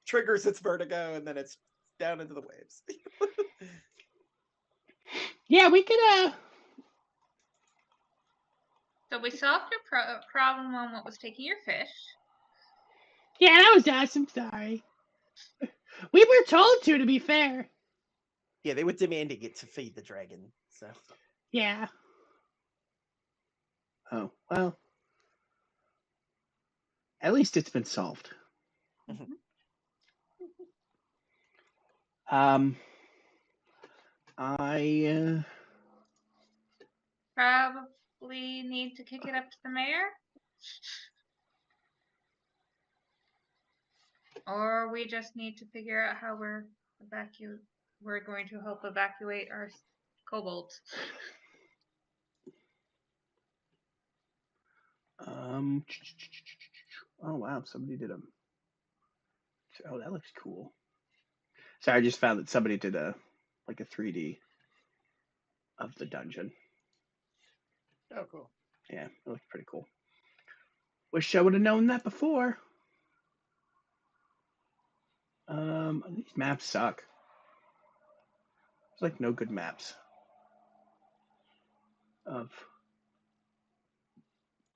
Triggers its vertigo, and then it's down into the waves. Yeah, we could. So we solved your problem on what was taking your fish. Yeah, that was us. I'm sorry. We were told to be fair. Yeah, they were demanding it to feed the dragon. So. Yeah. Oh well. At least it's been solved. Mm-hmm. I probably need to kick it up to the mayor. Or we just need to figure out how we're going to help evacuate our kobolds. Oh wow, somebody did a. Oh, that looks cool. Sorry, I just found that somebody did a 3D of the dungeon. Oh, cool. Yeah, it looks pretty cool. Wish I would have known that before. These maps suck. There's like no good maps.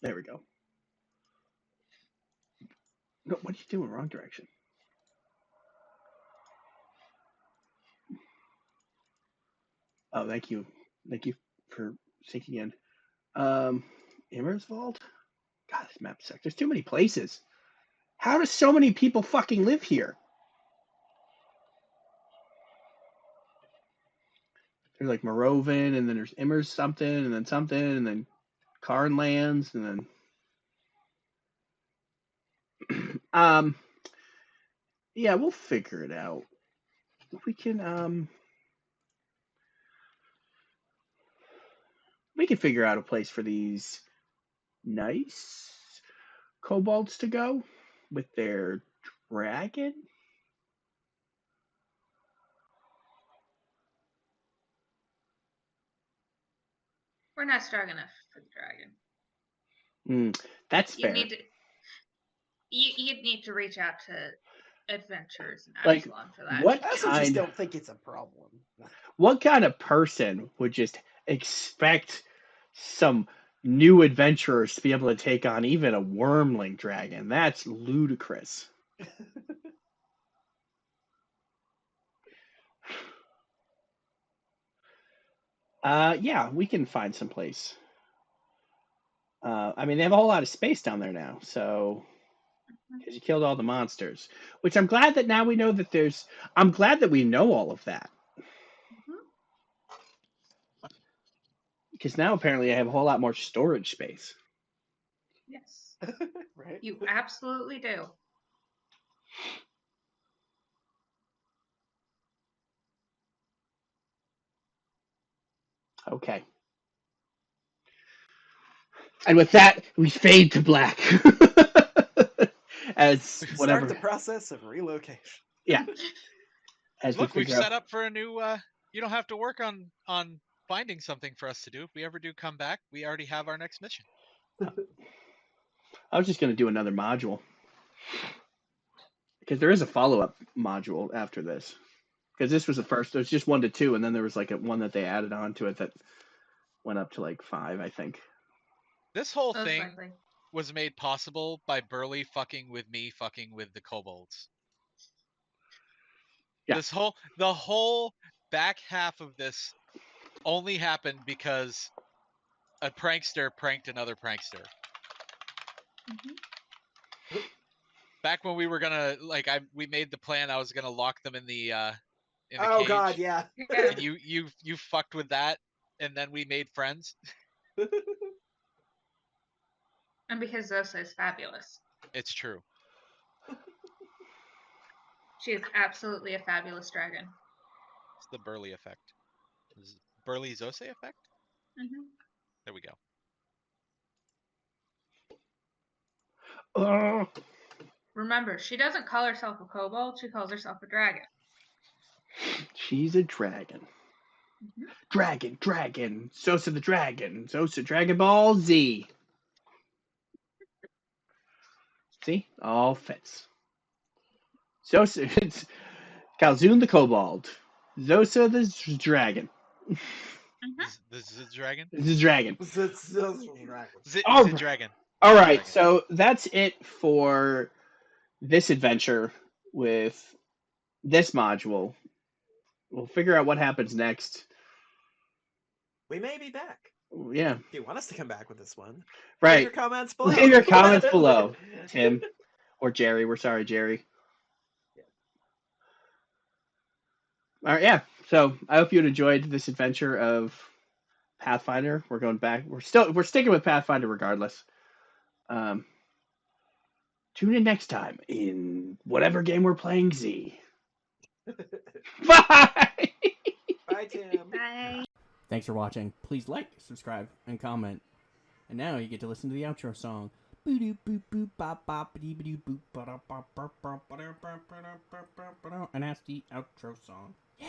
There we go. No, what are you doing? Wrong direction. Oh, thank you. Thank you for sinking in. Immer's Vault? God, this map sucks. There's too many places. How do so many people fucking live here? There's like Morovin, and then there's Immer's something, and then Karn Lands, and then yeah, we'll figure it out. We can figure out a place for these nice kobolds to go with their dragon. We're not strong enough for the dragon. That's fair. You'd need to reach out to Adventures and Like, Absalom for that. what I also just don't think it's a problem. What kind of person would just expect some new adventurers to be able to take on even a wormling dragon? That's ludicrous. Yeah, we can find some place. I mean, they have a whole lot of space down there now, so because you killed all the monsters, which I'm glad that now we know that there's. I'm glad that we know all of that. Because now apparently I have a whole lot more storage space. Yes. Right? You absolutely do. Okay. And with that, we fade to black. As Start the process of relocation. Yeah. As Look, we've figure out- set up for a new. You don't have to work on finding something for us to do. If we ever do come back, we already have our next mission. I was just going to do another module. Because there is a follow-up module after this. Because this was the first. There was just 1 to 2, and then there was like one that they added on to it that went up to like 5, I think. This whole Most thing likely. was made possible by Burley fucking with me, fucking with the kobolds. Yeah. The whole back half of this only happened because a prankster pranked another prankster. Back when we were gonna we made the plan. I was gonna lock them in the Oh cage. God, yeah. And you fucked with that, and then we made friends. And because Zosa is fabulous. It's true. She is absolutely a fabulous dragon. It's the Burley effect. Burley Zose effect? There we go. Remember, she doesn't call herself a kobold, she calls herself a dragon. She's a dragon. Dragon. Zosa the dragon. Zosa Dragon Ball Z. See? All fits. Zosa, it's Calzoon the kobold. Zosa the dragon. This is a dragon? This is dragon. The dragon. All right, so that's it for this adventure with this module. We'll figure out what happens next. We may be back. Yeah. If you want us to come back with this one, Right. leave your comments below. Leave your comments below, Tim. Or Jerry. We're sorry, Jerry. Yeah. All right, yeah. So I hope you enjoyed this adventure of Pathfinder. We're going back. We're sticking with Pathfinder regardless. Tune in next time in whatever game we're playing Z. Bye! Bye, Tim. Bye. Thanks for watching. Please like, subscribe, and comment. And now you get to listen to the outro song. And that's the outro song. Yeah.